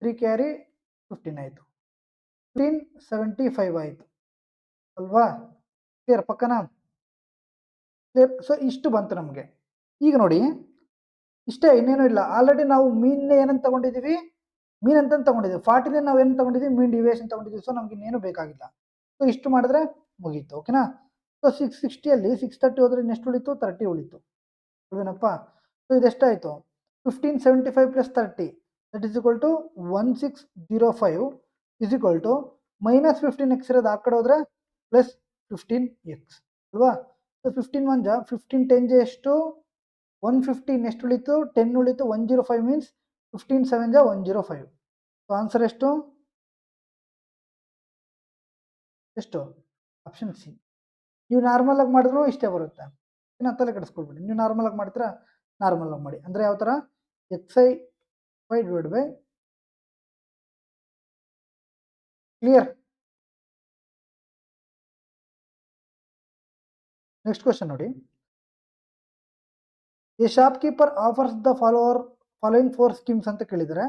3 carry 15 ಆಯಿತು, 1575 ಆಯಿತು ಅಲ್ವಾ. Clear ಪಕ್ಕನಾ, clear. ಸೊ ಇಷ್ಟು ಬಂತು ನಮಗೆ. ಈಗ ನೋಡಿ ಇಷ್ಟೇ, ಇನ್ನೇನು ಇಲ್ಲ. ಆಲ್ರೆಡಿ ನಾವು ಮೀನ್ ಏನಂತ ತಗೊಂಡಿದ್ದೀವಿ, ಮೀನ್ ಅಂತ ತಗೊಂಡಿದ್ದೀವಿ. 40ನೇ ನಾವು ಏನು ತಗೊಂಡಿದ್ದೀವಿ, ಮೀನ್ ಡಿವಿಯೇಷನ್ ತಗೊಂಡಿದ್ದೀವಿ. ಸೊ ನಮ್ಗೆ ಇನ್ನೇನು ಬೇಕಾಗಿಲ್ಲ. ಸೊ ಇಷ್ಟು ಮಾಡಿದ್ರೆ ಮುಗೀತು, ಓಕೆನಾ. ಸೊ 660ಅಲ್ಲಿ 630 ಹೋದ್ರೆ ಇನ್ನೆಷ್ಟು ಉಳಿತು, 30 ಉಳಿತು ಅಲ್ವೇನಪ್ಪ. ಸೊ ಇದೆಷ್ಟಾಯಿತು 1575 plus 30 that is equal to 1605 is equal to -15x ಇರೋದು ಆ ಕಡೆ ಹೋದ್ರೆ ಪ್ಲಸ್ 15x ಅಲ್ವಾ. ಸೊ 15 1 ಜಾ 15 10 ಜಾ ಎಷ್ಟು 150, ಎಷ್ಟು ಉಳಿತು 10 ಉಳಿತು, 105 ಮೀನ್ಸ್ 15 7 ಜಾ 105. ಸೊ ಆನ್ಸರ್ ಎಷ್ಟು ಆಪ್ಷನ್ ಸಿ. ನೀವು ನಾರ್ಮಲ್ ಆಗಿ ಮಾಡಿದ್ರು ಇಷ್ಟೇ ಬರುತ್ತೆ, ಇನ್ನು ತಲೆ ಕೆಡಿಸ್ಕೊಳ್ಬೇಡಿ. ನೀವು ನಾರ್ಮಲ್ ಆಗಿ ಮಾಡ್ತೀರಾ ನಾರ್ಮಲ್ ಆಗಿ ಮಾಡಿ. ಅಂದರೆ ಯಾವ ಥರ xi divide by clear. Next question ನೋಡಿ, a shopkeeper offers the following 4 schemes ಅಂತ ಕೇಳಿದರೆ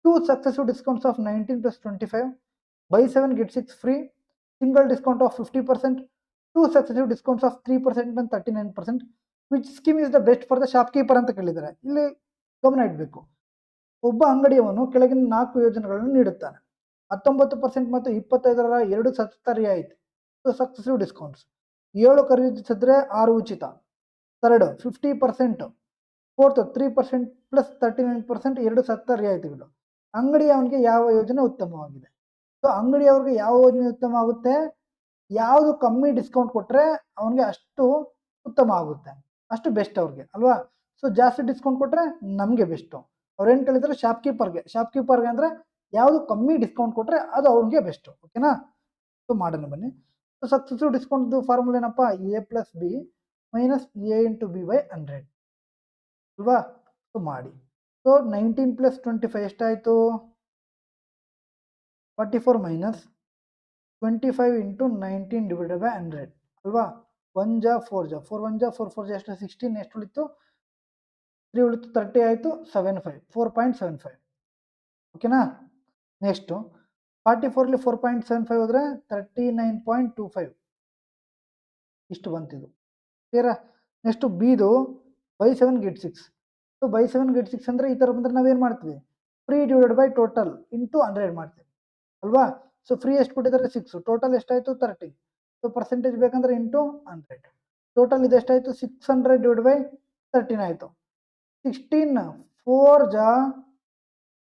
2 successive discounts of 19 + 25, buy 7 get 6 free, single discount of 50%, 2 successive discounts of 3% and 39%, which scheme is the best for the shopkeeper ಅಂತ ಕೇಳಿದ್ದಾರೆ. ಇಲ್ಲಿ ಗಮನ ಇಡಬೇಕು, ಒಬ್ಬ ಅಂಗಡಿಯವನು ಕೆಳಗಿನ 4 ಯೋಜನೆಗಳನ್ನು ನೀಡುತ್ತಾನೆ. 19% ಮತ್ತು 25ರ 2 ಸತತ ರಿಯಾಯಿತಿ, ಸಕ್ಸೆಸಿವ್ ಡಿಸ್ಕೌಂಟ್ಸ್. 7 ಖರೀದಿಸಿದ್ರೆ 6 ಉಚಿತ, ಥರ್ಡ್ 50%, ಫೋರ್ತ್ 3% ಪ್ಲಸ್ 39% 2 ಸತತ ರಿಯಾಯಿತಿಗಳು. ಅಂಗಡಿಯವನಿಗೆ ಯಾವ ಯೋಜನೆ ಉತ್ತಮವಾಗಿದೆ? ಸೊ ಅಂಗಡಿಯವ್ರಿಗೆ ಯಾವ ಯೋಜನೆ ಉತ್ತಮ ಆಗುತ್ತೆ, ಯಾವುದು ಕಮ್ಮಿ ಡಿಸ್ಕೌಂಟ್ ಕೊಟ್ಟರೆ ಅವನಿಗೆ ಅಷ್ಟು ಉತ್ತಮ ಆಗುತ್ತೆ, ಅಷ್ಟು ಬೆಸ್ಟ್ ಅವ್ರಿಗೆ ಅಲ್ವಾ. ಸೊ ಜಾಸ್ತಿ ಡಿಸ್ಕೌಂಟ್ ಕೊಟ್ಟರೆ ನಮಗೆ ಬೆಸ್ಟು. ಅವ್ರೇನು ಕೇಳಿದ್ರೆ ಶಾಪ್ಕೀಪರ್ಗೆ ಅಂದರೆ ಯಾವುದು ಕಮ್ಮಿ ಡಿಸ್ಕೌಂಟ್ ಕೊಟ್ಟರೆ ಅದು ಅವ್ರಿಗೆ ಬೆಸ್ಟು, ಓಕೆನಾ. ಸೊ ಮಾಡೋಣ ಬನ್ನಿ. ಸೊ ಸಕ್ಸೆಸಿವ್ ಡಿಸ್ಕೌಂಟ್ದು ಫಾರ್ಮುಲಾ ಏನಪ್ಪ, A + B minus A × B/100 ಅಲ್ವಾ. ಸೊ ಮಾಡಿ. ಸೊ 19 + 25 ಎಷ್ಟಾಯಿತು 44 ಮೈನಸ್ 25 × 19 ಡಿವೈಡೆಡ್ ಬೈ 100 ಅಲ್ವಾ. 1 ಜಾ 4 ಜಾ 4 1 ಜಾ 4 4 ಜಾ ಎಷ್ಟು 16, ಎಷ್ಟು ಉಳಿತು 3 ಉಳಿತು, 30 ಆಯಿತು 75, 4.75 ಓಕೆನಾ. ನೆಕ್ಸ್ಟು 44ಲಿ 4.75 ಹೋದರೆ 39.25 ಇಷ್ಟು ಬಂತಿದ್ದು ಕ್ಲಿಯರಾ. ನೆಕ್ಸ್ಟು ಬಿದು buy 7 get 6. So buy 7 get 6 ಅಂದರೆ ಈ ಥರ ಬಂದರೆ ನಾವೇನು ಮಾಡ್ತೀವಿ, free divided by total into 100 ಮಾಡ್ತೀವಿ ಅಲ್ವಾ. ಸೊ ಫ್ರೀ ಎಷ್ಟು ಕೊಟ್ಟಿದ್ದಾರೆ 6, ಟೋಟಲ್ ಎಷ್ಟಾಯಿತು 30. ಸೊ ಪರ್ಸೆಂಟೇಜ್ ಬೇಕಂದ್ರೆ ಇಂಟು 100, ಟೋಟಲ್ ಇದು ಎಷ್ಟಾಯಿತು 600 ಡಿವೈಡ್ ಬೈ 13 ಆಯಿತು. 16 4 ಜಾ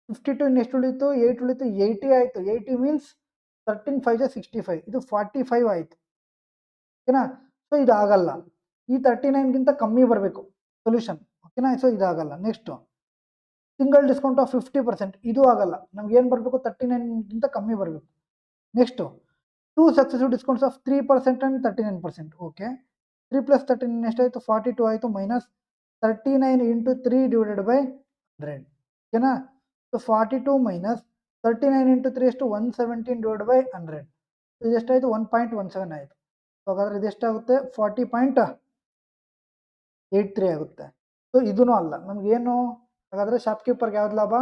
52, ಇನ್ನೆಷ್ಟು ಉಳಿತು 8 ಉಳಿತು, 80 ಆಯಿತು. 80 ಮೀನ್ಸ್ 13 5 ಜಾ 65, ಇದು 45 ಆಯಿತು ಓಕೆನಾ. ಸೊ ಇದು ಆಗಲ್ಲ, ಈ 39ಗಿಂತ ಕಮ್ಮಿ ಬರಬೇಕು ಸೊಲ್ಯೂಷನ್, ಓಕೆನಾ. ಸೊ ಇದಾಗಲ್ಲ. ನೆಕ್ಸ್ಟು ಸಿಂಗಲ್ ಡಿಸ್ಕೌಂಟ್ ಆಫ್ 50%, ಇದು ಆಗಲ್ಲ, ನಮ್ಗೆ ಏನು ಬರಬೇಕು 39ಗಿಂತ ಕಮ್ಮಿ ಬರಬೇಕು. Next 2 successive discounts of 3% and 39%, okay. 3 + 39 ಎಷ್ಟಾಯಿತು 42 ಆಯಿತು, ಮೈನಸ್ 39 × 3 ಡಿವೈಡೆಡ್ ಬೈ 100 ಓಕೆನಾ. ಸೊ 42 ಮೈನಸ್ 39 × 3 ಎಷ್ಟು 117 ಡಿವೈಡ್ ಬೈ 100, ಇದು ಎಷ್ಟಾಯಿತು 1.17 ಆಯಿತು. ಸೊ ಹಾಗಾದರೆ ಇದೆಷ್ಟಾಗುತ್ತೆ 40.83 ಆಗುತ್ತೆ. ಸೊ ಇದೂ ಅಲ್ಲ, ನಮಗೇನು ಹಾಗಾದರೆ ಶಾಪ್ಕೀಪರ್ಗೆ ಯಾವ್ದು ಲಾಭ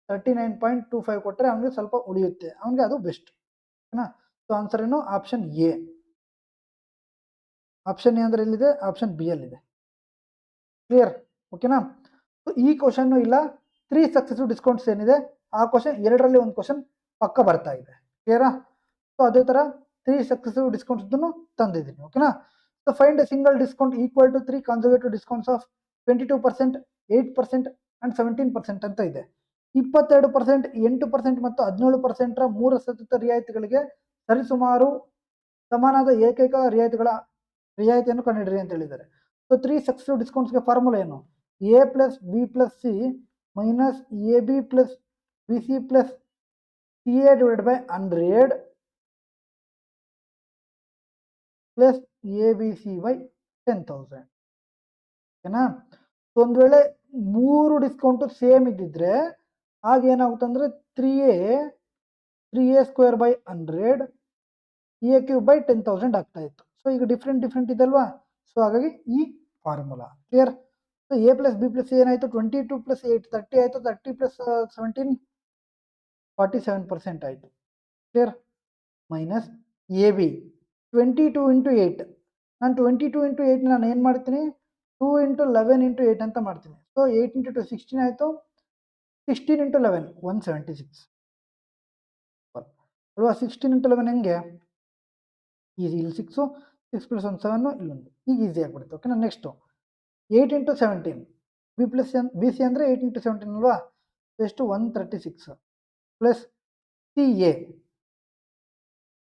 39.25 ಕೊಟ್ಟರೆ ಅವನಿಗೆ ಸ್ವಲ್ಪ ಉಳಿಯುತ್ತೆ, ಅವನಿಗೆ ಅದು ಬೆಸ್ಟ್ ಓಕೆನಾ. ಸೊ ಆನ್ಸರ್ ಏನು ಆಪ್ಷನ್ ಎ. ಆಪ್ಷನ್ ಎ ಅಂದರೆ ಎಲ್ಲಿದೆ, ಆಪ್ಷನ್ ಬಿ ಅಲ್ಲಿದೆ. ಕ್ಲಿಯರ್ ಓಕೆನಾ. ಸೊ ಈ ಕ್ವಶನ್ನು ಇಲ್ಲ, 3 ಸಕ್ಸೆಸಿವ್ ಡಿಸ್ಕೌಂಟ್ಸ್ ಏನಿದೆ ಆ ಕ್ವಶನ್ 2ರಲ್ಲಿ ಒಂದು ಕ್ವಶನ್ ಪಕ್ಕ ಬರ್ತಾ ಇದೆ, ಕ್ಲಿಯರಾ. ಸೊ ಅದೇ ಥರ 3 ಸಕ್ಸೆಸಿವ್ ಡಿಸ್ಕೌಂಟ್ಸ್ದನ್ನು ತಂದಿದ್ದೀನಿ, ಓಕೆನಾ. So find a single discount equal to 3 conservative discounts of 22%, 8% and 17% ಅಂತ ಇದೆ. 22%, 8% ಮತ್ತು 17% ಮೂರು ಸತತ ರಿಯಾಯಿತಿಗಳಿಗೆ ಸರಿಸುಮಾರು ಸಮಾನವಾದ ಏಕೈಕ ರಿಯಾಯಿತಿಯನ್ನು ಕಂಡುಹಿಡಿಯಿರಿ ಅಂತ ಹೇಳಿದ್ದಾರೆ. ಸೊ 3 ಸಕ್ಸೆಸಿವ್ ಡಿಸ್ಕೌಂಟ್ಸ್ಗೆ ಫಾರ್ಮುಲಾ ಏನು? A plus B plus C minus A B plus B C plus C A divide by 100 plus A B C by 10,000. ಓಕೆನಾ? ಸೊ ಒಂದು ವೇಳೆ 3 ಡಿಸ್ಕೌಂಟು ಸೇಮ್ ಇದ್ದಿದ್ರೆ ಆಗ ಏನಾಗುತ್ತೆ ಅಂದರೆ 3a square by 100 A cube by 10,000 ಆಗ್ತಾ ಇತ್ತು. ಸೊ ಈಗ ಡಿಫ್ರೆಂಟ್ ಇದಲ್ವಾ? ಸೊ ಹಾಗಾಗಿ ಈ formula clear. So A plus B plus ಏನಾಯಿತು? 22 ಪ್ಲಸ್ 8 30 ಆಯಿತು. 30 ಪ್ಲಸ್ 17 47% ಆಯಿತು. Clear. Minus A B 22 into 8. ನಾನು 22 ಇಂಟು 8 ನಾನು ಏನು ಮಾಡ್ತೀನಿ? 2 ಇಂಟು 11 ಇಂಟು 8 ಅಂತ ಮಾಡ್ತೀನಿ. ಸೊ 8 ಇಂಟು 2 16 ಆಯಿತು. 16 ಇಂಟು 11 176 ಅಲ್ವಾ? 16 ಇಂಟು 11 ಹೆಂಗೆ? ಈಸಿ. ಇಲ್ಲಿ 6 6 ಪ್ಲಸ್ 1 7 ಇಲ್ಲೊಂದು. ಈಗ ಈಸಿ ಆಗಿಬಿಡುತ್ತೆ. ಓಕೆನಾ? ನೆಕ್ಸ್ಟು 8 ಇಂಟು 17 ಬಿ ಸಿ ಅಂದರೆ 8 ಇಂಟು 17 ಅಲ್ವಾ? ಎಷ್ಟು? 136 ಪ್ಲಸ್ ಸಿ ಎ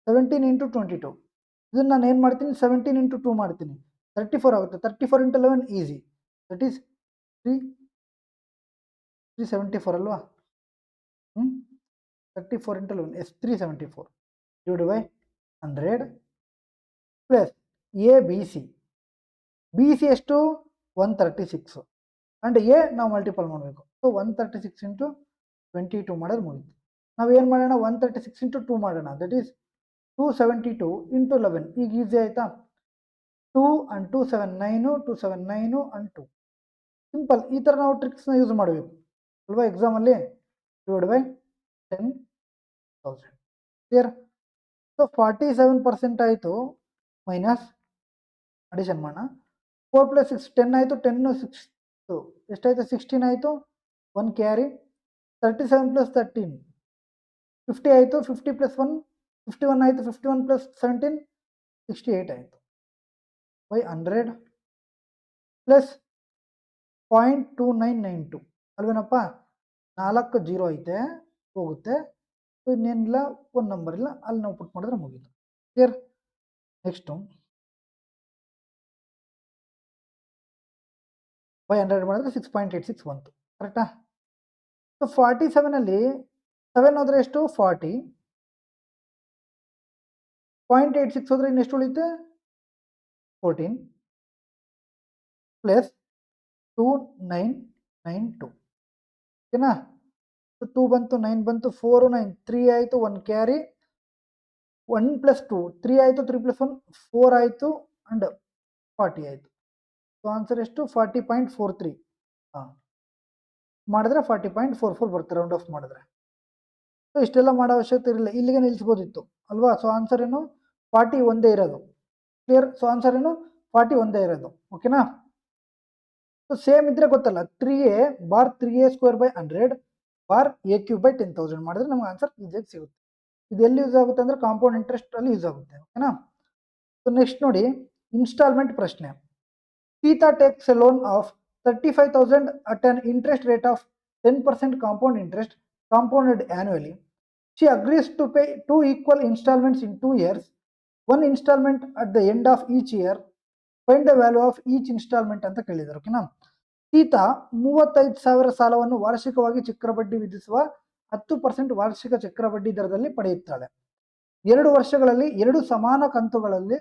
17 ಇಂಟು 22. ಇದನ್ನು ನಾನು ಏನು ಮಾಡ್ತೀನಿ? 17 ಇಂಟು 2 ಮಾಡ್ತೀನಿ. 34 ಆಗುತ್ತೆ. 34 ಇಂಟು 11 ಈಸಿ. ದಟ್ ಈಸ್ 374 ಅಲ್ವಾ? 34 into 11 is 374 divide by 100 plus A B C ಎಷ್ಟು? 136 ಆ್ಯಂಡ್ ಎ ನಾವು ಮಲ್ಟಿಪಲ್ ಮಾಡಬೇಕು. ಸೊ 136 ಇಂಟು 22 ಮಾಡೋದು ಮುಗಿತು. ನಾವೇನು ಮಾಡೋಣ? 136 ಇಂಟು 2 ಮಾಡೋಣ. That is 272 into 11. ಈಗ ಈಸಿ ಆಯಿತಾ? 2 ಆ್ಯಂಡ್ 2 7 9 2 7 9 ಆ್ಯಂಡ್ 2 ಸಿಂಪಲ್. ಈ ಥರ ನಾವು ಟ್ರಿಕ್ಸ್ನ ಯೂಸ್ ಮಾಡಬೇಕು ಅಲ್ವಾ ಎಕ್ಸಾಮಲ್ಲಿ? Divide by 10,000. ಕ್ಲಿಯರ್. ಸೊ 47% ಆಯಿತು. ಮೈನಸ್ ಅಡಿಷನ್ ಮಾಡೋಣ. 4 ಪ್ಲಸ್ 6 10 ಆಯಿತು. 10 6 ಎಷ್ಟಾಯಿತು? 16 ಆಯಿತು. 1 ಕ್ಯಾರಿ. 37 ಪ್ಲಸ್ 13 50 ಆಯಿತು. 50 ಪ್ಲಸ್ 1 51 ಆಯಿತು. 51 ಪ್ಲಸ್ 17 68 ಆಯಿತು ಬೈ 100 ಪ್ಲಸ್ 0.2992 ಅಲ್ವೇನಪ್ಪ? 4 0 ಐತೆ ಹೋಗುತ್ತೆ. ಸೊ ಇನ್ನೇನಿಲ್ಲ, ಒಂದು ನಂಬರ್ ಇಲ್ಲ, ಅಲ್ಲಿ ನಾವು ಪುಟ್ ಮಾಡಿದ್ರೆ ಮುಗೀತು. ಕ್ಲಿಯರ್. ನೆಕ್ಸ್ಟು ಬೈ 100 ಮಾಡಿದ್ರೆ 6.86 ಬಂತು. ಕರೆಕ್ಟಾ? ಸೊ 47ಅಲ್ಲಿ 7 ಹೋದರೆ ಎಷ್ಟು? 40. 0.86 ಹೋದರೆ ಇನ್ನೆಷ್ಟು ಉಳಿಯುತ್ತೆ? 14 ಪ್ಲಸ್ 2992. ಓಕೆನಾ? ಸೊ 2 ಬಂತು, 9 ಬಂತು, 4 9 3 ಆಯಿತು. 1 ಕ್ಯಾರಿ. 1 ಪ್ಲಸ್ 2 3 ಆಯಿತು. 3 ಪ್ಲಸ್ 1 4 ಆಯಿತು ಆ್ಯಂಡ್ 40 ಆಯಿತು. ಸೊ ಆನ್ಸರ್ ಎಷ್ಟು? 40.43. ಮಾಡಿದ್ರೆ 40.44 ಬರುತ್ತೆ ರೌಂಡ್ ಆಫ್ ಮಾಡಿದ್ರೆ. ಸೊ ಇಷ್ಟೆಲ್ಲ ಮಾಡೋ ಅವಶ್ಯಕತೆ ಇರಲಿಲ್ಲ, ಇಲ್ಲಿಗೆ ನಿಲ್ಲಿಸ್ಬೋದಿತ್ತು ಅಲ್ವಾ? ಸೊ ಆನ್ಸರ್ ಏನು? 40 ಒಂದೇ ಇರೋದು. ಕ್ಲಿಯರ್. ಸೊ ಆನ್ಸರ್ ಏನು? 40 ಒಂದೇ ಇರೋದು. ಓಕೆನಾ? ಸೊ ಸೇಮ್ ಇದ್ರೆ ಗೊತ್ತಲ್ಲ, 3a bar 3a square by 100 bar A cube by 10,000 ಮಾಡಿದ್ರೆ ನಮ್ಗೆ ಆನ್ಸರ್ ಈಸಿಯಾಗಿ ಸಿಗುತ್ತೆ. ಇದು ಎಲ್ಲಿ ಯೂಸ್ ಆಗುತ್ತೆ ಅಂದರೆ ಕಾಂಪೌಂಡ್ ಇಂಟ್ರೆಸ್ಟ್ ಅಲ್ಲಿ ಯೂಸ್ ಆಗುತ್ತೆ. ಓಕೆನಾ? ಸೊ ನೆಕ್ಸ್ಟ್ ನೋಡಿ, ಇನ್ಸ್ಟಾಲ್ಮೆಂಟ್ ಪ್ರಶ್ನೆ. Sita takes a loan of 35,000 at an interest rate of 10% compound interest compounded annually. She agrees to pay 2 equal installments in 2 years, one installment at the end of each year. Find the value of each installment ಅಂತ ಕೇಳಿದ್ದಾರೆ. ಓಕೆನಾ? ಸೀತಾ 35,000 ಸಾಲವನ್ನು ವಾರ್ಷಿಕವಾಗಿ ಚಕ್ರಬಡ್ಡಿ ವಿಧಿಸುವ 10% ವಾರ್ಷಿಕ ಚಕ್ರಬಡ್ಡಿ ದರದಲ್ಲಿ ಪಡೆಯುತ್ತಾಳೆ. 2 ವರ್ಷಗಳಲ್ಲಿ 2 ಸಮಾನ ಕಂತುಗಳಲ್ಲಿ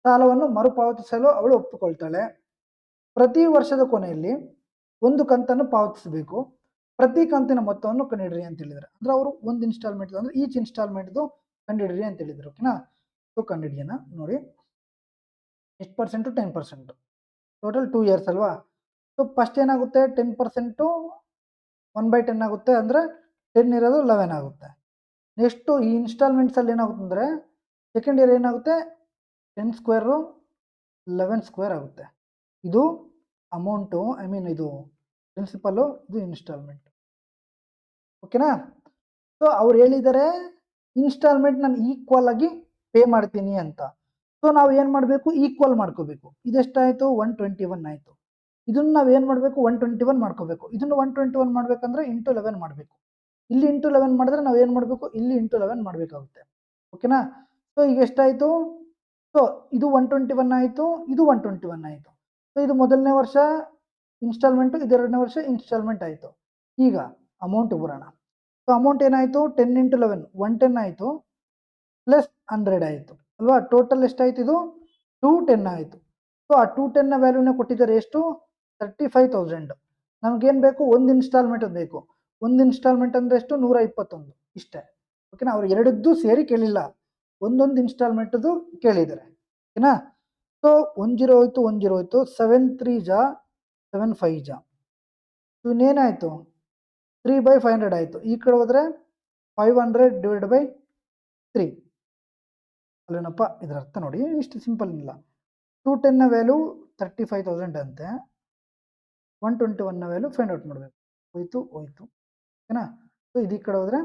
ಸಾಲವನ್ನು ಮರುಪಾವತಿಸಲು ಅವಳು ಒಪ್ಪಿಕೊಳ್ತಾಳೆ. ಪ್ರತಿ ವರ್ಷದ ಕೊನೆಯಲ್ಲಿ ಒಂದು ಕಂತನ್ನು ಪಾವತಿಸಬೇಕು. ಪ್ರತಿ ಕಂತಿನ ಮೊತ್ತವನ್ನು ಕಂಡುಹಿಡಿಯಿರಿ ಅಂತ ಹೇಳಿದ್ದಾರೆ. ಅಂದ್ರೆ ಅವರು ಒಂದು ಇನ್ಸ್ಟಾಲ್ಮೆಂಟ್ ಅಂದ್ರೆ ಈಚ್ ಇನ್ಸ್ಟಾಲ್ಮೆಂಟ್ದು ಕಂಡುಹಿಡಿಯಿರಿ ಅಂತ ಹೇಳಿದ್ರು. ಓಕೆನಾ? ಸೊ ಕಂಡುಹಿಡಿಯೋಣ. ನೋಡಿ ಎಷ್ಟು ಪರ್ಸೆಂಟು? 10%. ಟೋಟಲ್ 2 ಇಯರ್ಸ್ ಅಲ್ವಾ? ಸೊ ಫಸ್ಟ್ ಏನಾಗುತ್ತೆ? 10% 1/10 ಆಗುತ್ತೆ. ಅಂದರೆ 10 ಇರೋದು 11 ಆಗುತ್ತೆ. ನೆಕ್ಸ್ಟು ಈ ಇನ್ಸ್ಟಾಲ್ಮೆಂಟ್ಸಲ್ಲಿ ಏನಾಗುತ್ತೆ ಅಂದರೆ ಸೆಕೆಂಡ್ ಇಯರ್ ಏನಾಗುತ್ತೆ? 10 ಸ್ಕ್ವೇರು 11 ಸ್ಕ್ವೇರ್ ಆಗುತ್ತೆ. ಇದು ಅಮೌಂಟು, ಇದು ಪ್ರಿನ್ಸಿಪಲ್ಲು, ಇದು ಇನ್ಸ್ಟಾಲ್ಮೆಂಟ್. ಓಕೆನಾ? ಸೊ ಅವ್ರು ಹೇಳಿದ್ದಾರೆ ಇನ್ಸ್ಟಾಲ್ಮೆಂಟ್ ನಾನು ಈಕ್ವಲ್ ಆಗಿ ಪೇ ಮಾಡ್ತೀನಿ ಅಂತ. ಸೊ ನಾವು ಏನು ಮಾಡಬೇಕು? ಈಕ್ವಲ್ ಮಾಡ್ಕೋಬೇಕು. ಇದೆಷ್ಟಾಯಿತು? 121 ಆಯಿತು. ಇದನ್ನು ನಾವು ಏನು ಮಾಡಬೇಕು 121 ಮಾಡ್ಕೋಬೇಕು. ಇದನ್ನು 121 ಮಾಡಬೇಕಂದ್ರೆ ಇಂಟು 11 ಮಾಡಬೇಕು. ಇಲ್ಲಿ ಇಂಟು 11 ಮಾಡಿದ್ರೆ ನಾವು ಏನು ಮಾಡಬೇಕು ಇಲ್ಲಿ ಇಂಟು 11 ಮಾಡಬೇಕಾಗುತ್ತೆ. ಓಕೆನಾ. ಸೊ ಈಗ ಎಷ್ಟಾಯಿತು? ಸೊ ಇದು 121 ಆಯಿತು, ಇದು 121 ಆಯಿತು. ಸೊ ಇದು ಮೊದಲನೇ ವರ್ಷ ಇನ್ಸ್ಟಾಲ್ಮೆಂಟು, ಇದು ಎರಡನೇ ವರ್ಷ ಇನ್ಸ್ಟಾಲ್ಮೆಂಟ್ ಆಯಿತು. ಈಗ ಅಮೌಂಟ್ ಬರೋಣ. ಸೊ ಅಮೌಂಟ್ ಏನಾಯಿತು 10 ಇಂಟು 11 110 ಆಯಿತು ಪ್ಲಸ್ 100 ಆಯಿತು ಅಲ್ವಾ. ಟೋಟಲ್ ಎಷ್ಟಾಯಿತು ಇದು 210 ಆಯಿತು. ಸೊ ಆ 210ನ ವ್ಯಾಲ್ಯೂನ ಕೊಟ್ಟಿದ್ದಾರೆ ಎಷ್ಟು 35,000. ನಮಗೇನು ಬೇಕು ಒಂದು ಇನ್ಸ್ಟಾಲ್ಮೆಂಟ್ ಬೇಕು. ಒಂದು ಇನ್ಸ್ಟಾಲ್ಮೆಂಟ್ ಅಂದರೆ ಎಷ್ಟು 121 ಇಷ್ಟೇ. ಓಕೆನಾ. ಅವ್ರು ಎರಡದ್ದು ಸೇರಿ ಕೇಳಿಲ್ಲ, ಒಂದೊಂದು ಇನ್ಸ್ಟಾಲ್ಮೆಂಟದು ಕೇಳಿದ್ದಾರೆ. ಓಕೆನಾ. ಸೊ 10 ಹೋಯ್ತು 10 ಹೋಯ್ತು 7 3 ಜಾ 7 5 ಜಾ. ಸೊ ಇನ್ನೇನಾಯಿತು 3/500 ಆಯಿತು. ಈ ಕಡೆ ಹೋದರೆ 500 ಡಿವೈಡ್ ಬೈ 3 ಅಲ್ಲೇನಪ್ಪ. ಇದರ ಅರ್ಥ ನೋಡಿ, ಇಷ್ಟು ಸಿಂಪಲ್ ಇಲ್ಲ. 210ನ ವ್ಯಾಲ್ಯೂ 35,000 ಅಂತೆ, 121ನ ವ್ಯಾಲ್ಯೂ ಫೈಂಡ್ ಔಟ್ ಮಾಡಬೇಕು. ಹೋಯ್ತು ಹೋಯ್ತು. ಓಕೆನಾ. ಸೊ ಇದೀ ಕಡೆ ಹೋದರೆ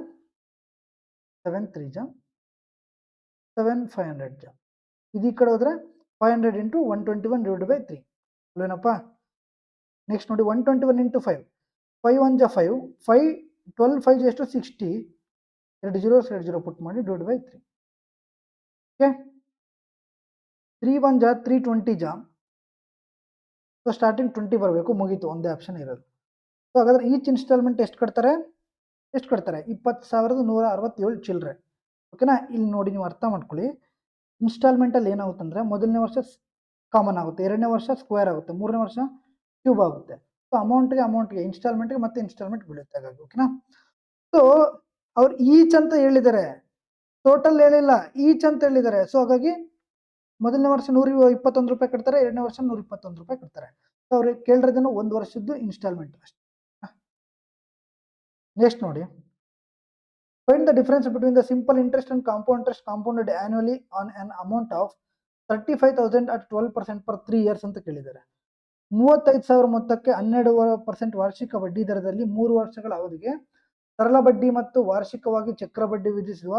7 3 ಜಾ 7 500 ಜಾ. ಇದೀ ಕಡೆ ಹೋದರೆ 500 ಇಂಟು 121 ಡಿವೈಡ್ ಬೈ 3 ಅಲ್ವೇನಪ್ಪ. ನೆಕ್ಸ್ಟ್ ನೋಡಿ 121 ಇಂಟು 5 5 1 ಜಾ 5 5 12 5 ಎಷ್ಟು 60 2 zeros 2 0 ಪುಟ್ ಮಾಡಿ ಡಿವೈಡ್ ಬೈ 3. ಓಕೆ. 3 1 ಜಾ 320 ಜಾ. ಸೊ ಸ್ಟಾರ್ಟಿಂಗ್ 20 ಬರಬೇಕು, ಮುಗೀತು, ಒಂದೇ ಆಪ್ಷನ್ ಇರೋದು. ಸೊ ಹಾಗಾದ್ರೆ ಈಚ್ ಇನ್ಸ್ಟಾಲ್ಮೆಂಟ್ ಎಷ್ಟು ಕಟ್ತಾರೆ 20,167 ಚಿಲ್ಲರೆ. ಓಕೆನಾ. ಇಲ್ಲಿ ನೋಡಿ ನೀವು ಅರ್ಥ ಮಾಡ್ಕೊಳ್ಳಿ, ಇನ್ಸ್ಟಾಲ್ಮೆಂಟಲ್ಲಿ ಏನಾಗುತ್ತಂದರೆ ಮೊದಲನೇ ವರ್ಷ ಕಾಮನ್ ಆಗುತ್ತೆ, ಎರಡನೇ ವರ್ಷ ಸ್ಕ್ವೇರ್ ಆಗುತ್ತೆ, ಮೂರನೇ ವರ್ಷ ಕ್ಯೂಬ್ ಆಗುತ್ತೆ. ಸೊ ಅಮೌಂಟ್ಗೆ ಇನ್ಸ್ಟಾಲ್ಮೆಂಟ್ಗೆ ಮತ್ತೆ ಇನ್ಸ್ಟಾಲ್ಮೆಂಟ್ ಬೀಳುತ್ತೆ ಹಾಗಾಗಿ. ಓಕೆನಾ. ಸೊ ಅವ್ರು ಈಚ್ ಅಂತ ಹೇಳಿದ್ದಾರೆ, ಟೋಟಲ್ ಹೇಳಿಲ್ಲ, ಈಚ್ ಅಂತ ಹೇಳಿದ್ದಾರೆ. ಸೊ ಹಾಗಾಗಿ ಮೊದಲನೇ ವರ್ಷ 121 ರೂಪಾಯಿ ಕಟ್ತಾರೆ, ಎರಡನೇ ವರ್ಷ 121 ರೂಪಾಯಿ ಕಟ್ತಾರೆ. ಸೊ ಅವ್ರಿಗೆ ಕೇಳಿರೋದನ್ನು ಒಂದು ವರ್ಷದ್ದು ಇನ್ಸ್ಟಾಲ್ಮೆಂಟ್ ಅಷ್ಟೇ. ನೆಕ್ಸ್ಟ್ ನೋಡಿ, find the difference between the simple interest and compound interest compounded annually on an amount of 35,000 at 12% per 3 years ಅಂತ ಕೇಳಿದ್ದಾರೆ. 35,000 ಮೊತ್ತಕ್ಕೆ 12% ವಾರ್ಷಿಕ ಬಡ್ಡಿ ದರದಲ್ಲಿ 3 ವರ್ಷಗಳ ಅವಧಿಗೆ ಸರಳ ಬಡ್ಡಿ ಮತ್ತು ವಾರ್ಷಿಕವಾಗಿ ಚಕ್ರ ಬಡ್ಡಿ ವಿಧಿಸುವ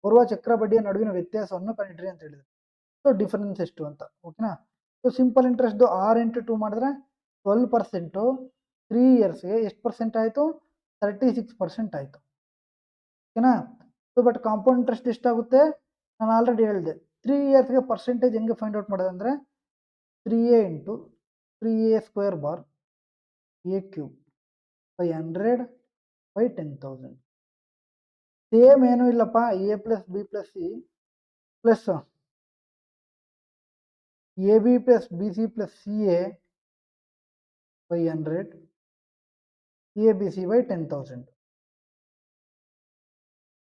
ಬರುವ ಚಕ್ರ ಬಡ್ಡಿಯ ನಡುವಿನ ವ್ಯತ್ಯಾಸವನ್ನು ಕಂಡುಹಿಡಿಯಿರಿ ಅಂತ ಹೇಳಿದ್ರು. ಸೊ ಡಿಫರೆನ್ಸ್ ಎಷ್ಟು ಅಂತ. ಓಕೆನಾ. ಸೊ ಸಿಂಪಲ್ ಇಂಟ್ರೆಸ್ಟ್ದು 6 ಇಂಟು 2 ಮಾಡಿದ್ರೆ 12%, 3 ಇಯರ್ಸ್ಗೆ ಎಷ್ಟು ಪರ್ಸೆಂಟ್ ಆಯಿತು 36% ಆಯಿತು. ಓಕೆನಾ. ಸೊ ಬಟ್ ಕಾಂಪೌಂಡ್ ಇಂಟ್ರೆಸ್ಟ್ ಎಷ್ಟಾಗುತ್ತೆ ನಾನು ಆಲ್ರೆಡಿ ಹೇಳಿದೆ. 3 ಇಯರ್ಸ್ಗೆ ಪರ್ಸೆಂಟೇಜ್ ಹೆಂಗೆ ಫೈಂಡ್ ಔಟ್ ಮಾಡೋದಂದರೆ 3a into 3a square bar a cube by 100 by 10,000. Same ಏನೂ ಇಲ್ಲಪ್ಪ, a plus B plus C plus A B plus B C plus C A by 100 A B C by 10,000.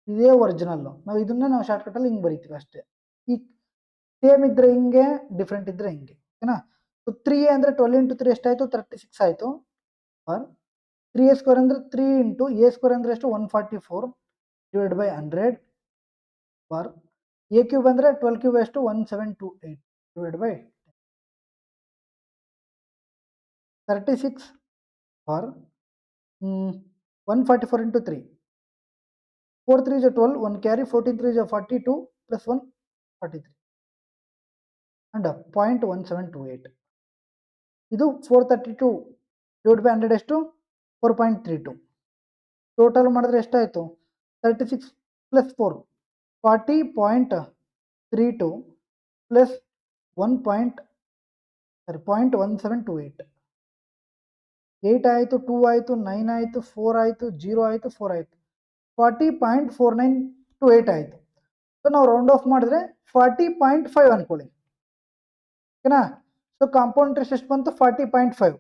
ಇದೇ original. ನಾವು ಇದನ್ನ ನಾವು ಶಾರ್ಟ್ಕಟಲ್ಲಿ ಹಿಂಗೆ ಬರೀತೀವಿ ಅಷ್ಟೇ. ಈ ಸೇಮ್ ಇದ್ದರೆ ಹಿಂಗೆ, ಡಿಫ್ರೆಂಟ್ ಇದ್ದರೆ ಹಿಂಗೆ. ಓಕೆನಾ. ಸೊ 3a ಅಂದರೆ 12 ಇಂಟು 3 ಎಷ್ಟಾಯಿತು 36 ಆಯಿತು. ಬಾರ್ 3a ಸ್ಕ್ವೇರ್ ಅಂದರೆ 3 ಇಂಟು a ಸ್ಕ್ವೇರ್ ಅಂದರೆ ಎಷ್ಟು 144 divide by 100 bar a cube ಅಂದರೆ 12 ಕ್ಯೂಬ್ ಎಷ್ಟು 1728 divide by 36 bar 144 into 3 4 3 is 12, 1 carry, 14 3 is 42 plus 1 43 and 0.1728. ಇದು 432 ಡಿವೈಡ್ ಬೈ 100 ಎಷ್ಟು 4.32. ಟೋಟಲ್ ಮಾಡಿದ್ರೆ ಎಷ್ಟಾಯಿತು 36 ಪ್ಲಸ್ 4 40.32 ಪ್ಲಸ್ 0.1728. 8 ಆಯಿತು, 2 ಆಯಿತು, 9 ಆಯಿತು, 4 ಆಯಿತು, 0 ಆಯಿತು, 4 ಆಯಿತು, 40.4928 ಆಯಿತು. ಸೊ ನಾವು ರೌಂಡ್ ಆಫ್ ಮಾಡಿದ್ರೆ 40.5 ಅನ್ಕೊಳ್ಳಿ. ಓಕೆನಾ. ಸೊ ಕಾಂಪೌಂಡ್ ಇಂಟ್ರೆಸ್ಟ್ ಎಷ್ಟು ಬಂತು 40.5,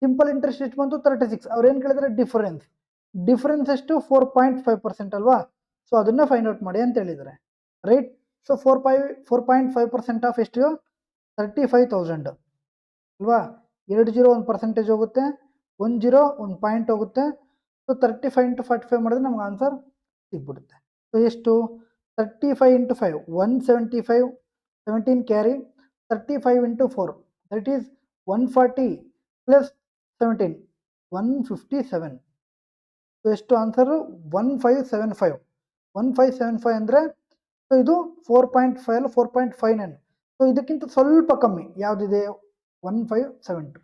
ಸಿಂಪಲ್ ಇಂಟ್ರೆಸ್ಟ್ ಎಷ್ಟು ಬಂತು 36. ಅವ್ರು ಏನು ಕೇಳಿದ್ರೆ ಡಿಫರೆನ್ಸ್ ಎಷ್ಟು 4.5% ಅಲ್ವಾ. ಸೊ ಅದನ್ನ ಫೈಂಡ್ ಔಟ್ ಮಾಡಿ ಅಂತ ಹೇಳಿದ್ದಾರೆ, ರೈಟ್. ಸೊ 4.5% ಆಫ್ ಎಷ್ಟು 35,000 ಅಲ್ವಾ. 2 0 1 ಪರ್ಸೆಂಟೇಜ್ ಹೋಗುತ್ತೆ, 1 0 1 ಪಾಯಿಂಟ್ ಹೋಗುತ್ತೆ. ಸೊ 35 ಇಂಟು 45 ಮಾಡಿದ್ರೆ ನಮ್ಗೆ ಆನ್ಸರ್ ಸಿಗ್ಬಿಡುತ್ತೆ. ಸೊ ಎಷ್ಟು 35 into 5 175, 17 carry, 35 into 4 that is 140 plus 17 157. So ಎಷ್ಟು ಆನ್ಸರು 1575 ಅಂದರೆ ಸೊ ಇದು 4.5 ಅಲ್ಲ 4.59. ಸೊ ಇದಕ್ಕಿಂತ ಸ್ವಲ್ಪ ಕಮ್ಮಿ ಯಾವುದಿದೆ 1572.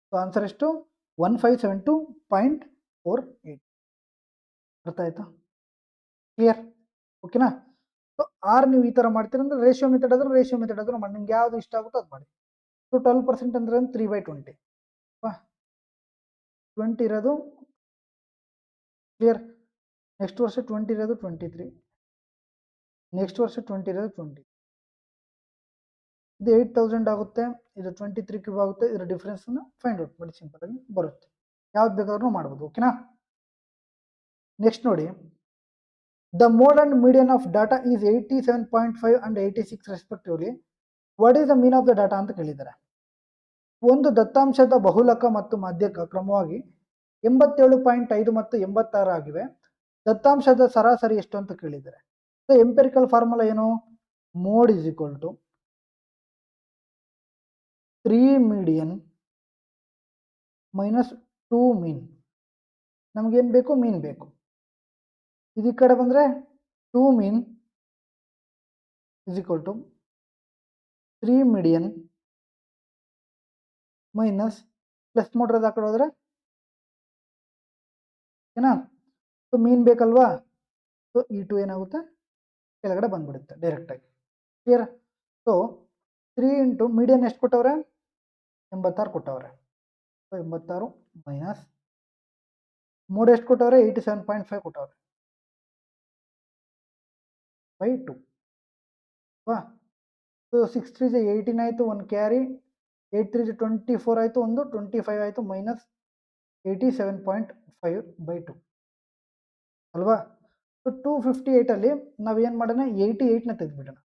ಸೊ ಆನ್ಸರ್ ಎಷ್ಟು 1572.48. ಅರ್ಥ ಆಯ್ತಾ? ಕ್ಲಿಯರ್? ಓಕೆನಾ? ಸೊ ಆರ್ ನೀವು ಈ ಥರ ಮಾಡ್ತೀರಂದ್ರೆ ರೇಷಿಯೋ ಮೆಥಡ್ ಆದ್ರೂ ಮಾಡಿ, ನಿಮ್ಗೆ ಯಾವ್ದು ಇಷ್ಟ ಆಗುತ್ತೋ ಅದು ಮಾಡಿ. ಸೊ 12% ಅಂದ್ರೆ 3/20. 20 ಇರೋದು ಕ್ಲಿಯರ್. ನೆಕ್ಸ್ಟ್ ವರ್ಷ 20 ಇರೋದು 23, ನೆಕ್ಸ್ಟ್ ವರ್ಷ 20 ಇರೋದು 20. ಇದು 8000 ಆಗುತ್ತೆ, ಇದು 23 ಕ್ಯೂಬ್ ಆಗುತ್ತೆ. ಇದರ ಡಿಫ್ರೆನ್ಸ್ನ ಫೈಂಡ್ ಔಟ್ ಮಾಡಿ, ಸಿಂಪಲ್ ಆಗಿ ಬರುತ್ತೆ. ಯಾವ್ದು ಬೇಕಾದ್ರೂ ಮಾಡ್ಬೋದು. ಓಕೆನಾ? ನೆಕ್ಸ್ಟ್ ನೋಡಿ, the mode and median of data is 87.5 and 86 respectively. What is the mean of the data ಅಂತ ಕೇಳಿದ್ದಾರೆ. ಒಂದು ದತ್ತಾಂಶದ ಬಹುಲಕ ಮತ್ತು ಮಧ್ಯಕ ಕ್ರಮವಾಗಿ 87.5 ಮತ್ತು 86 ಆಗಿವೆ. ದತ್ತಾಂಶದ ಸರಾಸರಿ ಎಷ್ಟು ಅಂತ ಕೇಳಿದ್ದಾರೆ. ಸೊ ಎಂಪೆರಿಕಲ್ ಫಾರ್ಮುಲಾ ಏನು? Mode is equal to 3 median minus 2 mean. ನಮಗೇನು ಬೇಕು? ಮೀನ್ ಬೇಕು. ಇದು ಕಡೆ ಬಂದರೆ 2 mean is equal to 3 median minus plus ಮಾಡೋದು ಆ ಕಡೆ ಹೋದ್ರೆ ಏನಾ? ಸೊ ಮೀನ್ ಬೇಕಲ್ವಾ? ಸೊ ಈ 2 ಏನಾಗುತ್ತೆ? ಕೆಳಗಡೆ ಬಂದ್ಬಿಡುತ್ತೆ ಡೈರೆಕ್ಟಾಗಿ. ಕ್ಲಿಯರ್? ಸೊ 3 ಇಂಟು ಮೀಡಿಯನ್ ಎಷ್ಟು ಕೊಟ್ಟವ್ರೆ? 86 ಕೊಟ್ಟವ್ರೆ. ಸೊ 86 ಮೈನಸ್ ಮೋಡ್ ಎಷ್ಟು ಕೊಟ್ಟವ್ರೆ? 87.5 ಕೊಟ್ಟವ್ರೆ ಬೈ 2. ಸೊ 6 3 18 ಆಯಿತು, 1 ಕ್ಯಾರಿ, 8 3 24 ಆಯಿತು, ಒಂದು 25 ಆಯಿತು, ಮೈನಸ್ 87.5 ಬೈ 2 ಅಲ್ವಾ? ಸೊ 258ಅಲ್ಲಿ ನಾವೇನು ಮಾಡೋಣ? 88ನ ತೆಗೆದುಬಿಡೋಣ.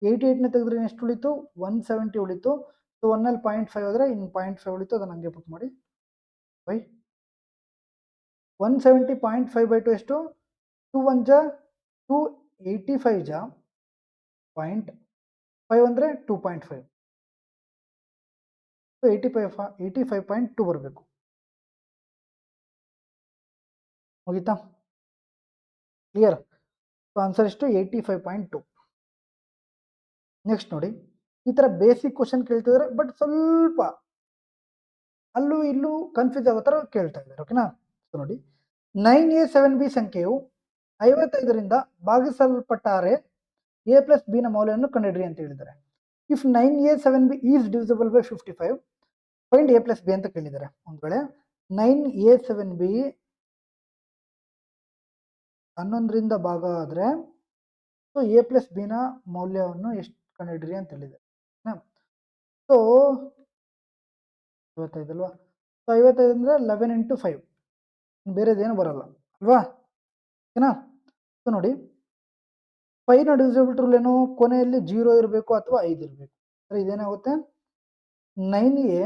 88ನ ತೆಗೆದ್ರೆ ಎಷ್ಟು ಉಳಿತು? 170 ಉಳಿತು. ಸೊ 1ಅಲ್ಲಿ 0.5 ಹೋದರೆ ಇನ್ನು 0.5 ಉಳಿತು, ಅದನ್ನು ಹಂಗೆ ಪುಟ್ ಮಾಡಿ ಬೈ 170.5 ಬೈ 2 ಎಷ್ಟು? 2 1 ಜಾ 2, 85 ಜಾ 0.5 ಅಂದರೆ 2.5. ಸೊ 85.2 ಬರಬೇಕು. ಮುಗೀತಾ? ಕ್ಲಿಯರ್? ಸೊ ಆನ್ಸರ್ ಎಷ್ಟು? 85.2. ನೆಕ್ಸ್ಟ್ ನೋಡಿ, ಈ ಥರ ಬೇಸಿಕ್ ಕ್ವಶನ್ ಕೇಳ್ತಿದ್ದಾರೆ, ಬಟ್ ಸ್ವಲ್ಪ ಅಲ್ಲೂ ಇಲ್ಲೂ ಕನ್ಫ್ಯೂಸ್ ಆಗೋ ಥರ ಕೇಳ್ತಾ ಇದ್ದಾರೆ. ಓಕೆನಾ? ಸೊ ನೋಡಿ, 9A 7B ಸಂಖ್ಯೆಯು 55ರಿಂದ ಭಾಗಿಸಲ್ಪಟ್ಟಾರೆ A ಪ್ಲಸ್ B ನ ಮೌಲ್ಯವನ್ನು ಕಂಡುಹಿಡಿರಿ ಅಂತ ಹೇಳಿದ್ದಾರೆ. If 9A 7B is divisible by 55, find A plus B ಅಂತ ಕೇಳಿದ್ದಾರೆ. ಒಂದು ವೇಳೆ 9A 7B 11ರಿಂದ ಭಾಗ ಆದರೆ ಸೊ A ಪ್ಲಸ್ B ನ ಮೌಲ್ಯವನ್ನು ಎಷ್ಟು ಕಂಡುಹಿಡಿರಿ ಅಂತ ಹೇಳಿದ್ದಾರೆ. ಸೊ 55 ಅಲ್ವಾ? ಸೊ 55 ಅಂದರೆ 11 ಇಂಟು 5, ಬೇರೆದೇನು ಬರಲ್ಲ ಅಲ್ವಾ? ಓಕೆನಾ? ಸೊ ನೋಡಿ, 5ನ ಡಿವಿಸಿಬಲ್ ರೂಲ್ ಏನು? ಕೊನೆಯಲ್ಲಿ 0 ಇರಬೇಕು ಅಥವಾ 5 ಇರಬೇಕು. ಸರಿ, ಇದೇನಾಗುತ್ತೆ? 9A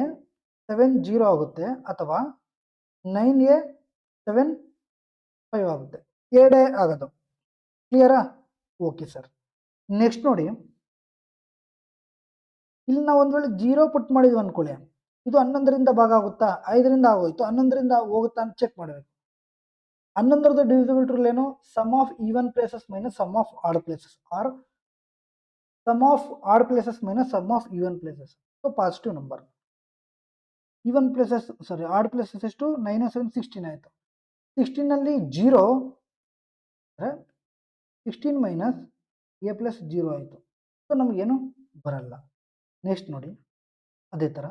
7 0 ಆಗುತ್ತೆ ಅಥವಾ 9A 7 5 ಆಗುತ್ತೆ. ಎರಡೇ ಆಗೋದು. ಕ್ಲಿಯರಾ? Okay sir. ನೆಕ್ಸ್ಟ್ ನೋಡಿ, ಇಲ್ಲಿ ನಾವು ಒಂದು ವೇಳೆ 0 ಪುಟ್ ಮಾಡಿದ್ವಿ ಅಂದ್ಕೊಳ್ಳಿ, ಇದು 11ರಿಂದ ಭಾಗ ಆಗುತ್ತಾ? 5ರಿಂದ ಆಗೋಯ್ತು, 11ರಿಂದ ಹೋಗುತ್ತಾ ಅಂತ ಚೆಕ್ ಮಾಡಬೇಕು. 11ರದ ಡಿವಿಸಿಬಲ್ ರೂಲ್ ಏನು? Sum of even places minus sum of odd places, or sum of odd places minus sum of even places. So positive number. Even places sorry odd places ಎಷ್ಟು? 9 7 16 ಆಯಿತು. 16ನಲ್ಲಿ 0 ಅಂದರೆ 16 ಮೈನಸ್ A ಪ್ಲಸ್ 0 ಆಯಿತು. So ನಮಗೇನು ಬರಲ್ಲ. Next ನೋಡಿ, ಅದೇ ಥರ.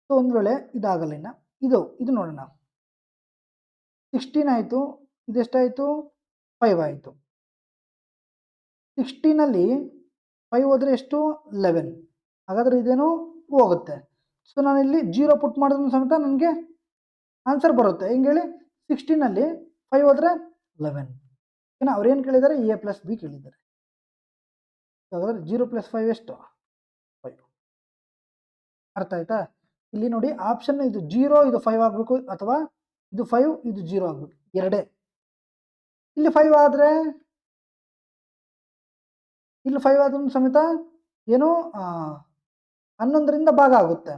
So ಒಂದು ವೇಳೆ ಇದಾಗಲ್ಲ, ಇನ್ನು ಇದು ನೋಡೋಣ. 16 ಆಯಿತು, ಇದೆಷ್ಟಾಯಿತು? 5 ಆಯಿತು. 16ನಲ್ಲಿ 5 ಹೋದರೆ ಎಷ್ಟು? 11. ಹಾಗಾದರೆ ಇದೇನು ಹೋಗುತ್ತೆ. ಸೊ ನಾನಿಲ್ಲಿ 0 ಪುಟ್ ಮಾಡಿದ್ರು ಸಮೇತ ನನಗೆ ಆನ್ಸರ್ ಬರುತ್ತೆ. ಹೆಂಗೆ ಹೇಳಿ? 16ನಲ್ಲಿ 5 ಹೋದರೆ 11. ಏನ ಅವ್ರೇನು ಕೇಳಿದ್ದಾರೆ? A ಪ್ಲಸ್ B ಕೇಳಿದ್ದಾರೆ. ಹಾಗಾದರೆ 0 ಪ್ಲಸ್ 5 ಎಷ್ಟು? 5. ಅರ್ಥ ಆಯ್ತಾ? ಇಲ್ಲಿ ನೋಡಿ, ಆಪ್ಷನ್ ಇದು 0 ಇದು 5 ಆಗಬೇಕು, ಅಥವಾ ಇದು 5 ಇದು 0 ಆಗಬೇಕು, ಎರಡೇ. ಇಲ್ಲಿ 5 ಆದರೆ ಇಲ್ಲಿ 5 ಆದ್ರೂ ಸಮೇತ ಏನು 11ರಿಂದ ಭಾಗ ಆಗುತ್ತೆ.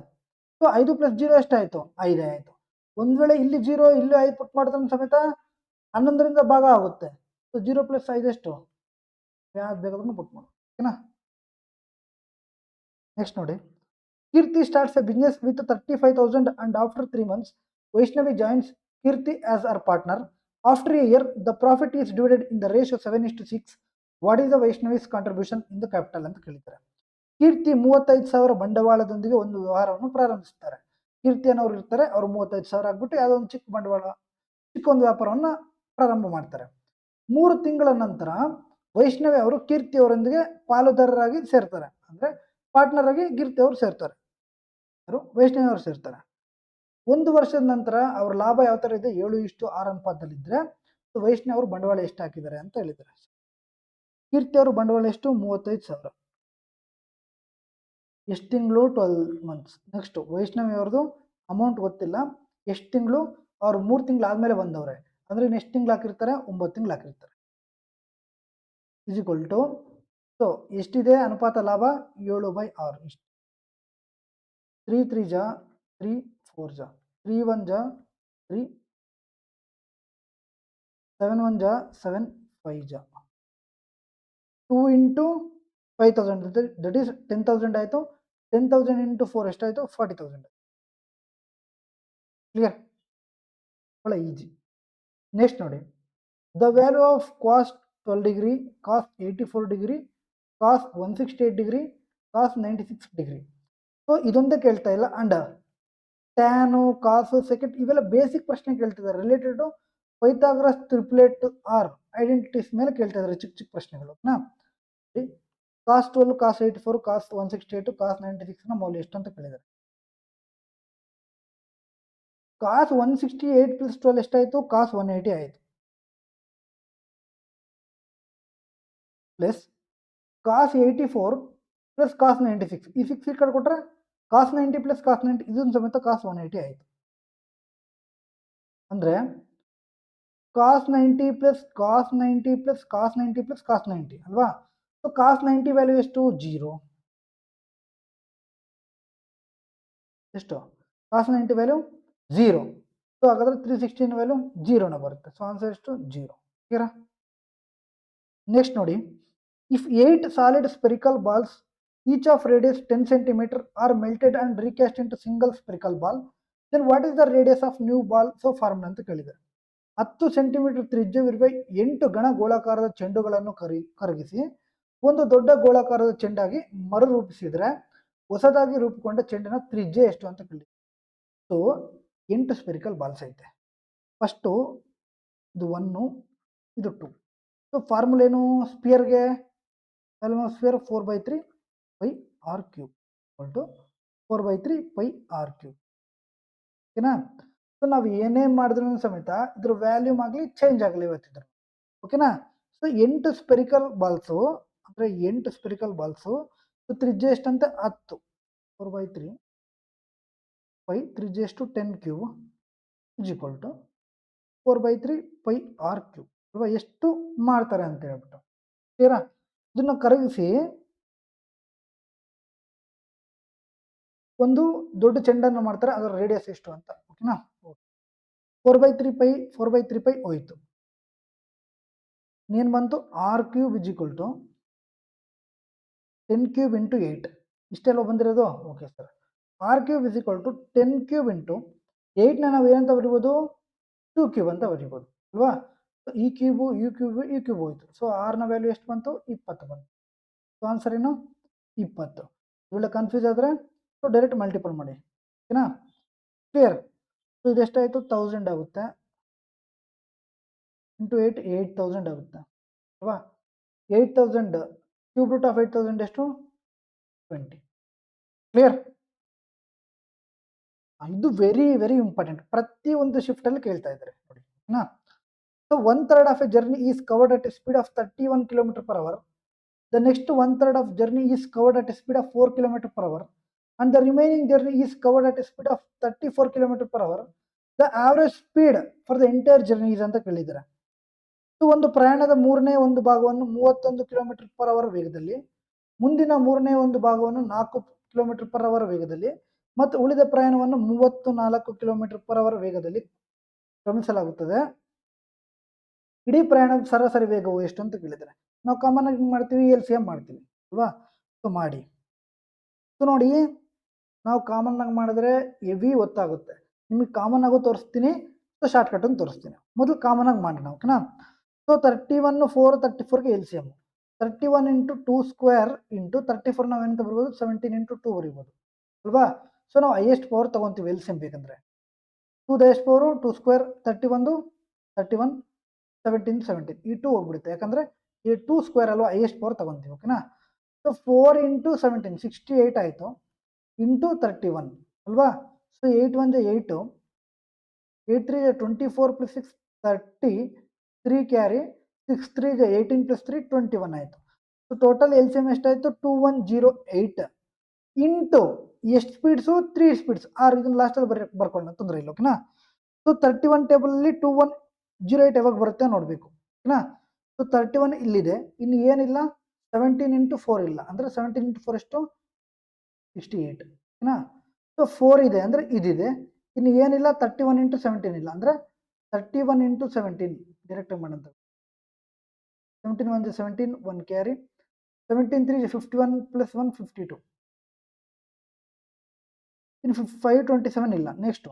ಸೊ 5 ಪ್ಲಸ್ 0 ಎಷ್ಟಾಯಿತು? 5 ಆಯಿತು. ಒಂದು ವೇಳೆ ಇಲ್ಲಿ 0 ಇಲ್ಲಿ 5 ಪುಟ್ ಮಾಡಿದ್ರೆ ಸಮೇತ 11ರಿಂದ ಭಾಗ ಆಗುತ್ತೆ. ಸೊ 0 ಪ್ಲಸ್ 5 ಎಷ್ಟು? ಯಾವ್ದು ಬೇಕಾದ್ರೂ ಪುಟ್ ಮಾಡು. ಓಕೆನಾ? ನೆಕ್ಸ್ಟ್ ನೋಡಿ, Kirti starts a business with 35,000 and after 3 months, Vaishnavi joins Kirti as her partner. After a year, the profit is divided in the ratio 7:6. What is the Vaishnavi's contribution in the capital ಅಂತ ಕೇಳಿದ್ದಾರೆ. ಕೀರ್ತಿ 35,000 ಬಂಡವಾಳದೊಂದಿಗೆ ಒಂದು ವ್ಯವಹಾರವನ್ನು ಪ್ರಾರಂಭಿಸುತ್ತಾರೆ. ಕೀರ್ತಿ ಅನ್ನೋರು ಇರ್ತಾರೆ, ಅವರು 35,000 ಆಗ್ಬಿಟ್ಟು ಯಾವುದೋ ಒಂದು ಚಿಕ್ಕ ಬಂಡವಾಳ, ಚಿಕ್ಕ ಒಂದು ವ್ಯಾಪಾರವನ್ನು ಪ್ರಾರಂಭ ಮಾಡ್ತಾರೆ. 3 ತಿಂಗಳ ನಂತರ ವೈಷ್ಣವಿ ಅವರು ಕೀರ್ತಿ ಅವರೊಂದಿಗೆ ಪಾಲುದಾರರಾಗಿ ಸೇರ್ತಾರೆ. ಅಂದ್ರೆ ಪಾರ್ಟ್ನರ್ ಆಗಿ ಕೀರ್ತಿ ಅವರು ಸೇರ್ತಾರೆ, ವೈಷ್ಣವಿ ಅವರು ಸೇರ್ತಾರೆ. 1 ವರ್ಷದ ನಂತರ ಅವ್ರ ಲಾಭ ಯಾವ ತರ ಇದೆ, 7:6 ಅನುಪಾತದಲ್ಲಿದ್ರೆ ವೈಷ್ಣವಿ ಅವರು ಬಂಡವಾಳ ಎಷ್ಟು ಹಾಕಿದ್ದಾರೆ ಅಂತ ಹೇಳಿದ್ದಾರೆ. ಕೀರ್ತಿ ಅವರು ಬಂಡವಾಳ ಎಷ್ಟು, 35,000. ಎಷ್ಟು ತಿಂಗಳು, 12 months. ನೆಕ್ಸ್ಟ್ ವೈಷ್ಣವಿ ಅವ್ರದ್ದು ಅಮೌಂಟ್ ಗೊತ್ತಿಲ್ಲ, ಎಷ್ಟು ತಿಂಗಳು, ಅವ್ರು 3 ತಿಂಗಳು ಆದ್ಮೇಲೆ ಬಂದವ್ರೆ, ಅಂದ್ರೆ ಎಷ್ಟು ತಿಂಗಳು ಹಾಕಿರ್ತಾರೆ, 9 ತಿಂಗಳು ಹಾಕಿರ್ತಾರೆ. ಇಸ್ ಈಕ್ವಲ್ ಟು, ಸೊ ಎಷ್ಟಿದೆ ಅನುಪಾತ ಲಾಭ, 7/6. ಇಷ್ಟು 3 3 ಜಾ 3 4 ಜಾ 3 1 ಜಾ 3 7 1 ಜಾ 7 5 ಜಾ 2 into 5,000, ದಟ್ ಈಸ್ 10,000 ಆಯಿತು. 10,000 into 4 ಎಷ್ಟಾಯಿತು, 40,000. ಕ್ಲಿಯರ್, ಒಳ್ಳೆ ಈಜಿ. ನೆಕ್ಸ್ಟ್ ನೋಡಿ, the value of cos 12 degree, cos 84 degree, cos 168 degree, cos 96 degree. So ಇದೊಂದೇ ಕೇಳ್ತಾ ಇಲ್ಲ. ಅಂಡ್ ಟ್ಯಾನು, ಕಾಸು, ಸೆಕೆಂಡ್ ಇವೆಲ್ಲ ಬೇಸಿಕ್ ಪ್ರಶ್ನೆ ಕೇಳ್ತಿದ್ದಾರೆ, related to Pythagoras triplet or identities ಮೇಲೆ ಕೇಳ್ತಾ ಇದ್ದಾರೆ, ಚಿಕ್ಕ ಚಿಕ್ಕ ಪ್ರಶ್ನೆಗಳು. ಕಾಸ್ಟ್ 12, ಕಾಸ್ಟ್ 84, ಕಾಸ್ಟ್ 168, ಕಾಸ್ಟ್ 96 ನ ಮೌಲ್ಯ ಎಷ್ಟು ಅಂತ ಕೇಳಿದ್ದಾರೆ. ಕಾಸ್ಟ್ 168 ಪ್ಲಸ್ 12 ಎಷ್ಟಾಯಿತು, ಕಾಸ್ಟ್ 180 ಆಯಿತು. ಪ್ಲಸ್ ಕಾಸ್ಟ್ 84 ಪ್ಲಸ್ ಕಾಸ್ಟ್ 96, ಈ 6 ಈ ಕಡೆ ಕೊಟ್ಟರೆ ಕಾಸ್ಟ್ 90 ಪ್ಲಸ್ ಕಾಸ್ಟ್ 90, ಇದನ್ನು ಸಮೇತ ಕಾಸ್ಟ್ 180 ಆಯಿತು. ಅಂದರೆ cost 90 plus cost 90 plus cost 90 plus cost 90 ಅಲ್ವಾ. ಸೊ ಕಾಸ್ಟ್ 90 ವ್ಯಾಲ್ಯೂ ಎಷ್ಟು, 0. ಎಷ್ಟು, ಕಾಸ್ಟ್ 90 ವ್ಯಾಲ್ಯೂ 0. ಸೊ ಹಾಗಾದ್ರೆ 316 ವ್ಯಾಲ್ಯೂ 0ನ ಬರುತ್ತೆ. ಸೊ ಆನ್ಸರ್ ಎಷ್ಟು, 0. ಕ್ಲಿಯರಾ. ನೆಕ್ಸ್ಟ್ ನೋಡಿ, if 8 solid spherical balls each of radius 10 cm are melted and recast into single spherical ball, then what is the radius of new ball so formed ಅಂತ ಕೇಳಿದ್ದಾರೆ. 10 centimetre ತ್ರಿಜ್ಯವಿರುವ 8 ಘನ ಗೋಳಾಕಾರದ ಚೆಂಡುಗಳನ್ನು ಕರಗಿಸಿ ಒಂದು ದೊಡ್ಡ ಗೋಳಾಕಾರದ ಚೆಂಡಾಗಿ ಮರುರೂಪಿಸಿದ್ರೆ ಹೊಸದಾಗಿ ರೂಪುಗೊಂಡ ಚೆಂಡಿನ ತ್ರಿಜ್ಯ ಎಷ್ಟು ಅಂತ ಕೇಳಿದ್ದಾರೆ. ಸೊ 8 ಸ್ಪೆರಿಕಲ್ ಬಾಲ್ಸ್ ಐತೆ. ಫಸ್ಟು ಇದು 1, ಇದು 2. ಸೊ ಫಾರ್ಮುಲಾ ಏನು, ಸ್ಪಿಯರ್ಗೆ spear 4/3 pi r cube equal to 4/3 pi r cube. ಓಕೆನಾ. ಸೊ ನಾವು ಏನೇ ಮಾಡಿದ್ರು ಸಮೇತ ಇದ್ರ ವ್ಯಾಲ್ಯೂಮ್ ಆಗಲಿ ಚೇಂಜ್ ಆಗಲಿ ಇವತ್ತಿದ್ರು. ಓಕೆನಾ. ಸೊ 8 ಸ್ಪೆರಿಕಲ್ ಬಾಲ್ಸು ಅಂದರೆ 8 ಸ್ಪೆರಿಕಲ್ ಬಾಲ್ಸು. ಸೊ ತ್ರಿಜ್ಯ ಎಷ್ಟಂತ 10, 4/3 pi ತ್ರಿಜ್ಯ ಎಷ್ಟು 10 cube is equal to 4/3 pi r cube ಅಲ್ವಾ. ಎಷ್ಟು ಮಾಡ್ತಾರೆ ಅಂತ ಹೇಳ್ಬಿಟ್ಟು ಕ್ಲಿಯರಾ. ಇದನ್ನ ಕರಗಿಸಿ ಒಂದು ದೊಡ್ಡ ಚೆಂಡನ್ನು ಮಾಡ್ತಾರೆ, ಅದರ ರೇಡಿಯಸ್ ಎಷ್ಟು ಅಂತ. ಓಕೆನಾ. 4/3 pi ಹೋಯ್ತು. ಏನು ಬಂತು, r cube is equal to 10 cube into 8. ಇಷ್ಟೆಲ್ಲ ಬಂದಿರೋದು. Okay sir. r cube is equal to 10 cube into 8ನ ನಾವು ಏನಂತ ಬರಿಬೋದು, 2 ಕ್ಯೂಬ್ ಅಂತ ಬರಿಬೋದು ಅಲ್ವಾ. ಈ ಕ್ಯೂಬು ಈ ಕ್ಯೂಬ್ ಹೋಯ್ತು. ಸೊ ಆರ್ನ ವ್ಯಾಲ್ಯೂ ಎಷ್ಟು ಬಂತು, 20 ಬಂತು. ಸೊ ಆನ್ಸರ್ ಏನು, 20. ಇವೆಲ್ಲ ಕನ್ಫ್ಯೂಸ್ ಆದರೆ ಸೊ ಡೈರೆಕ್ಟ್ ಮಲ್ಟಿಪಲ್ ಮಾಡಿ. ಓಕೆನಾ. ಕ್ಲಿಯರ್. ಸೊ ಇದು ಎಷ್ಟಾಯಿತು, 1000 ಆಗುತ್ತೆ ಇಂಟು 8, 8000 ಆಗುತ್ತೆ ಅಲ್ವಾ. 8000 ಕ್ಯೂಬ್ ರೂಟ್ ಆಫ್ 8000 ಎಷ್ಟು, 20. ಕ್ಲಿಯರ್. ಇದು ವೆರಿ ವೆರಿ ಇಂಪಾರ್ಟೆಂಟ್, ಪ್ರತಿ ಒಂದು ಶಿಫ್ಟಲ್ಲಿ ಕೇಳ್ತಾ ಇದ್ದಾರೆ ನೋಡಿ. ಓಕೆನಾ. So 1/3 of A journey is covered at A speed of 31 km/h. The next 1/3 of journey is covered at a speed of 4 km/h. And the remaining journey is covered at a speed of 34 km/h. The average speed for the entire journey is ಅಂತ ಕೇಳಿದ್ದಾರೆ. So ಒಂದು ಪ್ರಯಾಣದ 3ನೇ ಒಂದು ಭಾಗವನ್ನು 31 km/h ವೇಗದಲ್ಲಿ, ಮುಂದಿನ 3ನೇ ಒಂದು ಭಾಗವನ್ನು 4 km/h ವೇಗದಲ್ಲಿ ಮತ್ತು ಉಳಿದ ಪ್ರಯಾಣವನ್ನು 34 km/h ವೇಗದಲ್ಲಿ ಕ್ರಮಿಸಲಾಗುತ್ತದೆ. ಇಡೀ ಪ್ರಯಾಣದ ಸರಾಸರಿ ವೇಗವು ಎಷ್ಟು ಅಂತ ಕೇಳಿದ್ದಾರೆ. ನಾವು ಕಾಮನ್ ಆಗಿ ಮಾಡ್ತೀವಿ, LCM ಮಾಡ್ತೀವಿ ಅಲ್ವಾ. ಸೊ ಮಾಡಿ. ಸೊ ನೋಡಿ, ನಾವು ಕಾಮನ್ ಆಗಿ ಮಾಡಿದ್ರೆ ಹೆವಿ ಒತ್ತಾಗುತ್ತೆ. ನಿಮಗೆ ಕಾಮನ್ ಆಗು ತೋರಿಸ್ತೀನಿ, ಸೊ ಶಾರ್ಟ್ ಕಟ್ ಅನ್ನು ತೋರಿಸ್ತೀನಿ. ಮೊದಲು ಕಾಮನ್ ಆಗಿ ಮಾಡೋಣ, ಓಕೆನಾ? ಸೊ 31 4 34ಗೆ L C M 31 into 2 square into 34 ನಾವು ಎಂತ ಬರ್ಬೋದು 17 ಇಂಟು 2 ಬರೀಬೋದು ಅಲ್ವಾ? ಸೊ ನಾವು ಹೈಯೆಸ್ಟ್ ಪವರ್ ತಗೊಂತೀವಿ ಎಲ್ ಸಿ ಎಮ್ ಬೇಕಂದ್ರೆ 2 ದ ಹೈಯೆಸ್ಟ್ ಪವರು 2 ಸ್ಕ್ವೇರ್ 31 31 17 17 ಈ 2 ಹೋಗ್ಬಿಡುತ್ತೆ, ಯಾಕಂದ್ರೆ ಈ 2 ಸ್ಕ್ವೇರ್ ಅಲ್ವಾ ಹೈಯೆಸ್ಟ್ ಪವರ್ ತಗೊಂತೀವಿ, ಓಕೆನಾ? ಸೊ 4 ಇಂಟು 17 68 ಆಯಿತು ಇಂಟು 31 ಅಲ್ವಾ? ಸೊ 8 1 8 8 3 24 ಪ್ಲಸ್ 6 30 3 ಕ್ಯಾರಿ 6 3 18 ಪ್ಲಸ್ 3 21 ಆಯಿತು. So total L C M ಎಷ್ಟಾಯಿತು 2108 ಇಂಟು ಎಷ್ಟು ಸ್ಪೀಡ್ಸು 3 ಸ್ಪೀಡ್ಸ್ ಇದನ್ನು ಲಾಸ್ಟಲ್ಲಿ ಬರ್ಕೊಳ್ಳೋಣ, ತೊಂದರೆ ಇಲ್ಲ, ಓಕೆನಾ? ಸೊ 31 ಟೇಬಲಲ್ಲಿ 2108 ಯಾವಾಗ ಬರುತ್ತೆ ನೋಡಬೇಕು, ಓಕೆನಾ? ಸೊ 31 ಇಲ್ಲಿದೆ, ಇನ್ನು ಏನಿಲ್ಲ 17 ಇಂಟು 4 ಇಲ್ಲ, ಅಂದರೆ 17 ಇಂಟು 4 ಎಷ್ಟು 68, ಓಕೆನಾ? ಸೊ 4 ಇದೆ ಅಂದರೆ ಇದಿದೆ, ಇನ್ನು ಏನಿಲ್ಲ 31 ಇಂಟು 17 ಇಲ್ಲ, ಅಂದರೆ 31 ಇಂಟು 17 ಡೈರೆಕ್ಟಾಗಿ ಮಾಡೋಂಥ 17 1 17 1 ಕ್ಯಾರಿ 17 3 51 ಪ್ಲಸ್ 1 52 ಇನ್ನು 527 ಇಲ್ಲ. ನೆಕ್ಸ್ಟು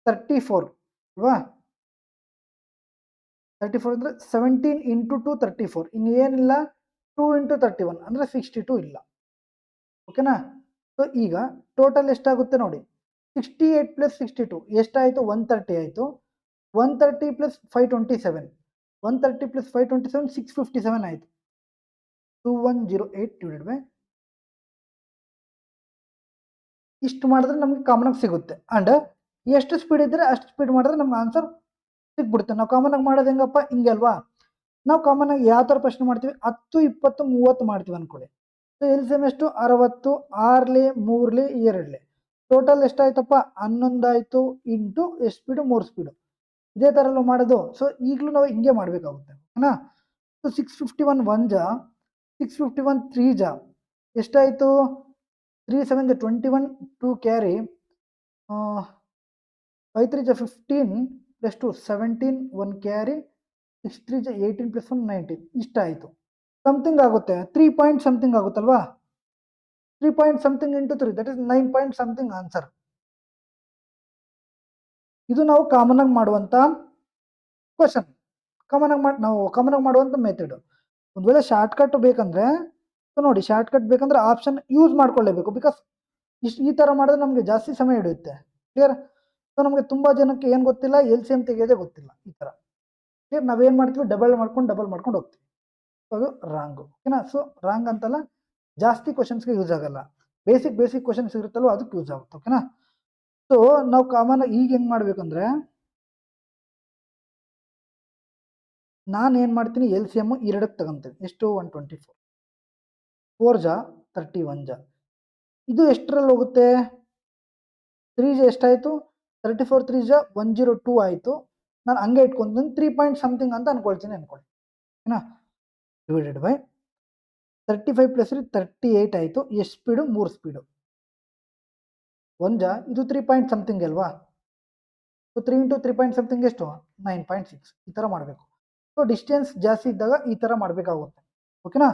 34 ಅಲ್ವಾ? 34 ಅಂದರೆ 17 ಇಂಟು 2 34, ಇನ್ನು ಏನಿಲ್ಲ 2 ಇಂಟು 31 ಅಂದರೆ 62 ಇಲ್ಲ, ಓಕೆನಾ? ಸೊ ಈಗ ಟೋಟಲ್ ಎಷ್ಟಾಗುತ್ತೆ ನೋಡಿ 68 ಪ್ಲಸ್ 62 ಎಷ್ಟಾಯಿತು 130 ಆಯಿತು, 130 ಪ್ಲಸ್ 527 130 ಪ್ಲಸ್ 527 657 ಆಯಿತು. 2108 ಡಿವೈಡ್ ಬೈ ಇಷ್ಟು ಮಾಡಿದ್ರೆ ನಮಗೆ ಕಾಮನ್ ಆಗಿ ಸಿಗುತ್ತೆ. ಅಂಡ್ ಎಷ್ಟು ಸ್ಪೀಡ್ ಇದ್ದರೆ ಅಷ್ಟು ಸ್ಪೀಡ್ ಮಾಡಿದ್ರೆ ನಮ್ಗೆ ಆನ್ಸರ್ ಸಿಕ್ಬಿಡುತ್ತೆ. ನಾವು ಕಾಮನ್ ಆಗಿ ಮಾಡೋದು ಹೆಂಗಪ್ಪ, ಹಿಂಗೆ ಅಲ್ವಾ? ನಾವು ಕಾಮನ್ ಆಗಿ ಯಾವ ಥರ ಪ್ರಶ್ನೆ ಮಾಡ್ತೀವಿ 10 20 30 ಮಾಡ್ತೀವಿ ಅನ್ಕೊಳ್ಳಿ. ಸೊ ಎಲ್ ಸಿ ಎಮ್ ಎಷ್ಟು 60 6ಲಿ 3ಲಿ 2ಲಿ ಟೋಟಲ್ ಎಷ್ಟಾಯ್ತಪ್ಪ 11 ಆಯಿತು ಇಂಟು ಎಷ್ಟು ಸ್ಪೀಡು 3 ಸ್ಪೀಡು. ಇದೇ ಥರ ಎಲ್ಲ ಮಾಡೋದು. ಸೊ ಈಗಲೂ ನಾವು ಹಿಂಗೆ ಮಾಡಬೇಕಾಗುತ್ತೆ, ಓಕೆನಾ? ಸೊ 651 1 ಜಾ 651 3 ಜಾ ಎಷ್ಟಾಯಿತು 3 7 21 2 ಕ್ಯಾರಿ 5 3 15 ಪ್ಲಸ್ 2 17 1 ಕ್ಯಾರಿ 6 3 18 ಪ್ಲಸ್ 1 19 ಇಷ್ಟ ಆಯಿತು. ಸಮಥಿಂಗ್ ಆಗುತ್ತೆ 3 ಪಾಯಿಂಟ್ ಸಮಥಿಂಗ್ ಆಗುತ್ತಲ್ವಾ? 3 point something into 3 that is 9 point something answer. ಇದು ನಾವು ಕಾಮನ್ ಆಗಿ ಮಾಡುವಂಥ ಕ್ವಶನ್, ನಾವು ಕಾಮನ್ ಆಗಿ ಮಾಡುವಂಥ ಮೆಥಡ್. ಒಂದು ವೇಳೆ ಶಾರ್ಟ್ ಕಟ್ ಬೇಕಂದ್ರೆ ಸೊ ನೋಡಿ, ಶಾರ್ಟ್ ಕಟ್ ಬೇಕಂದ್ರೆ ಆಪ್ಷನ್ ಯೂಸ್ ಮಾಡ್ಕೊಳ್ಳೇಬೇಕು, ಬಿಕಾಸ್ ಈ ಥರ ಮಾಡಿದ್ರೆ ನಮಗೆ ಜಾಸ್ತಿ ಸಮಯ ಹಿಡಿಯುತ್ತೆ. ಕ್ಲಿಯರ್? ಸೊ ನಮಗೆ ತುಂಬ ಜನಕ್ಕೆ ಏನು ಗೊತ್ತಿಲ್ಲ, ಎಲ್ ಸಿ ಎಮ್ ತೆಗೆಯೋದೇ ಗೊತ್ತಿಲ್ಲ. ಈ ಥರ ಕ್ಲಿಯರ್? ನಾವೇನು ಮಾಡ್ತೀವಿ ಡಬಲ್ ಮಾಡ್ಕೊಂಡು ಹೋಗ್ತೀವಿ, ಸೊ ಅದು ರಾಂಗು, ಓಕೆನಾ? ಸೊ ರಾಂಗ್ ಅಂತಲ್ಲ, ಜಾಸ್ತಿ ಕ್ವಶನ್ಸ್ಗೆ ಯೂಸ್ ಆಗಲ್ಲ, ಬೇಸಿಕ್ ಕ್ವಶನ್ಸ್ ಇರುತ್ತಲ್ವ ಅದಕ್ಕೆ ಯೂಸ್ ಆಗುತ್ತೆ, ಓಕೆನಾ? ಸೊ ನಾವು ಕಾಮನ್ ಆಗಿ ಈಗ ಹೆಂಗೆ ಮಾಡಬೇಕಂದ್ರೆ ನಾನು ಏನು ಮಾಡ್ತೀನಿ ಎಲ್ ಸಿ ಎಮ್ 2ಕ್ಕೆ ತಗೊಂತೀನಿ. ಎಷ್ಟು 124 4 ಜಾ 31 ಜಾ ಇದು ಎಷ್ಟರಲ್ಲಿ ಹೋಗುತ್ತೆ 3 ಜಾ ಎಷ್ಟಾಯಿತು 34 3 ಜಾ 102 ಆಯಿತು. ನಾನು ಹಂಗೆ ಇಟ್ಕೊಂತೀನಿ 3 ಪಾಯಿಂಟ್ ಸಮಥಿಂಗ್ ಅಂತ ಅನ್ಕೊಳ್ತೀನಿ ಓಕೆನಾ? ಡಿವೈಡೆಡ್ ಬೈ 35 ಪ್ಲಸ್ 38 ಆಯಿತು. ಎಷ್ಟು ಸ್ಪೀಡು 3 ಸ್ಪೀಡು 1 ಜಾ ಇದು 3 ಪಾಯಿಂಟ್ ಸಮಥಿಂಗ್ ಅಲ್ವಾ? ಸೊ 3 ಇಂಟು 3 ಪಾಯಿಂಟ್ ಸಮಥಿಂಗ್ ಎಷ್ಟು 9.6 ಈ ಥರ ಮಾಡಬೇಕು. ಸೊ ಡಿಸ್ಟೆನ್ಸ್ ಜಾಸ್ತಿ ಇದ್ದಾಗ ಈ ಥರ ಮಾಡಬೇಕಾಗುತ್ತೆ, ಓಕೆನಾ?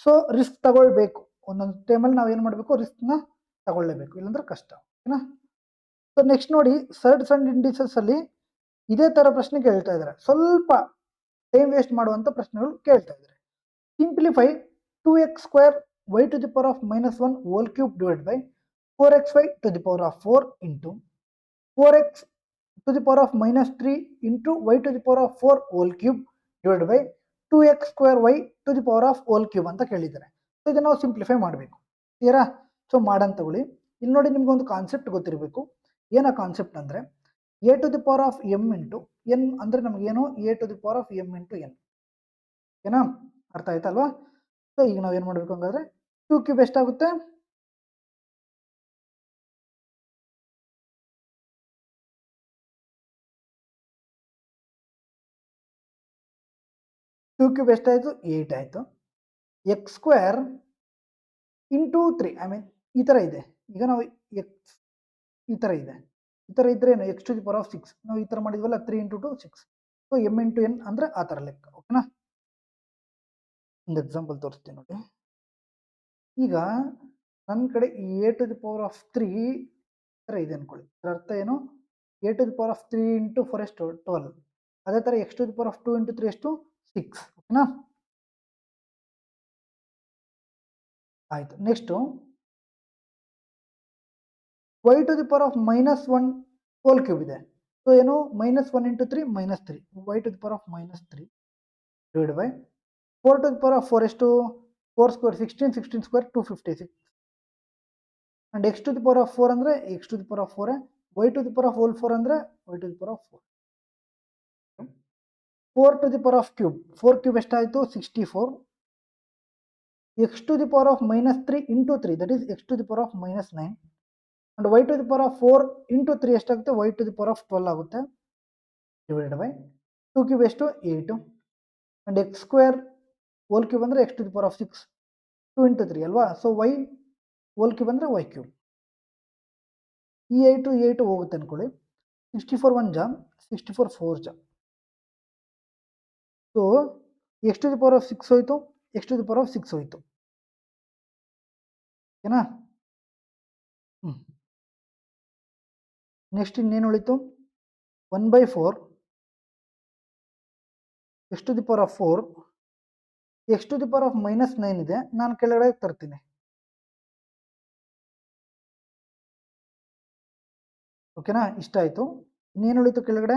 ಸೊ ರಿಸ್ಕ್ ತಗೊಳ್ಬೇಕು, ಒಂದೊಂದು ಟೈಮಲ್ಲಿ ನಾವು ಏನು ಮಾಡಬೇಕು ರಿಸ್ಕ್ನ ತಗೊಳ್ಳೇಬೇಕು, ಇಲ್ಲಾಂದ್ರೆ ಕಷ್ಟ, ಓಕೆನಾ? ಸೊ ನೆಕ್ಸ್ಟ್ ನೋಡಿ ಸರ್ಡ್ಸ್ ಅಂಡ್ ಇಂಡಿಸಸ್ ಅಲ್ಲಿ ಇದೇ ಥರ ಪ್ರಶ್ನೆ ಕೇಳ್ತಾ ಇದ್ದಾರೆ, ಸ್ವಲ್ಪ ಟೈಮ್ ವೇಸ್ಟ್ ಮಾಡುವಂಥ ಪ್ರಶ್ನೆಗಳು ಕೇಳ್ತಾ ಇದ್ದಾರೆ. Simplify 2x square y to the power of -1 whole cube divide by 4xy to the power of 4 into 4x to the power of -3 into y to the power of 4 whole cube divide by 2x square y to the power of whole cube ಅಂತ ಕೇಳಿದ್ದಾರೆ. So ಇದನ್ನು ನಾವು simplify ಮಾಡಬೇಕು, ಕ್ಲಿಯರಾ? So ಮಾಡಂತ ತಗೊಳ್ಳಿ. ಇಲ್ಲಿ ನೋಡಿ ನಿಮ್ಗೆ ಒಂದು ಕಾನ್ಸೆಪ್ಟ್ ಗೊತ್ತಿರಬೇಕು. ಏನೋ ಕಾನ್ಸೆಪ್ಟ್ ಅಂದರೆ a to the power of m into n ಅಂದರೆ ನಮಗೇನು a to the power of m into n, ಓಕೆನಾ? ಅರ್ಥ ಆಯ್ತಲ್ವಾ? ಸೊ ಈಗ ನಾವು ಏನು ಮಾಡಬೇಕು ಹಂಗಾದ್ರೆ 2 ಕ್ಯೂಬ್ ಎಷ್ಟಾಗುತ್ತೆ 2 ಕ್ಯೂಬ್ ಎಷ್ಟಾಯಿತು 8 ಆಯಿತು. X square into 3 I mean ಈ ಥರ ಇದೆ. ಈಗ ನಾವು ಎಕ್ಸ್ ಈ ಥರ ಇದೆ, ಈ ಥರ ಇದ್ರೆ ಏನು x to the power of 6 ನಾವು ಈ ಥರ ಮಾಡಿದ್ವಲ್ಲ 3 into 2 6. So m into n ಅಂದರೆ ಆ ಥರ ಲೆಕ್ಕ, ಓಕೆನಾ? ಒಂದು ಎಕ್ಸಾಂಪಲ್ ತೋರಿಸ್ತೀನಿ ನೋಡಿ. ಈಗ ನನ್ನ ಕಡೆ a to the power of 3 ಥರ ಇದೆ ಅನ್ಕೊಳ್ಳಿ. ಅದರ ಅರ್ಥ ಏನು? a to the power of 3 into 4 ಎಷ್ಟು 12. ಅದೇ ಥರ x to the power of 2 into 3 ಎಷ್ಟು 6. ಓಕೆನಾ? ಆಯಿತು. Next y to the power of -1 whole cube ಇದೆ. ಸೊ ಏನು -1 into 3 -3 y to the power of -3 divided by 4 to the power of 4 ಎಷ್ಟು 4 square 16 16 square 256 and x to the power of 4 ಅಂದರೆ x to the power of 4 y to the power of whole 4 ಅಂದರೆ y to the power of 4. 4 to the power of cube 4 cube ಎಷ್ಟಾಯಿತು 64 x to the power of -3 into 3 that is x to the power of -9 and y to the power of 4 into 3 ಎಷ್ಟಾಗುತ್ತೆ y to the power of 12 ಆಗುತ್ತೆ divided by 2 cube ಎಷ್ಟು 8 and x square whole cube ಅಂದರೆ x to the power of 6 2 into 3 ಅಲ್ವಾ. So y whole cube ಅಂದರೆ y cube. ಈ 8 ಹೋಗುತ್ತೆ ಅನ್ಕೊಳ್ಳಿ. 64 1 ಜಾ 64 4 ಜಾ. So x to the power of 6 ಹೋಯಿತು x to the power of 6 ಹೋಯಿತು. ಓಕೆನಾ? ನೆಕ್ಸ್ಟ್ ಇನ್ನೇನು ಉಳಿತು 1/4 x to the power of 4 x to the power of -9 ಇದೆ. ನಾನು ಕೆಳಗಡೆ ತರ್ತೀನಿ. ಓಕೆನಾ? ಇಷ್ಟ ಆಯಿತು. ಇನ್ನೇನು ಉಳಿತು ಕೆಳಗಡೆ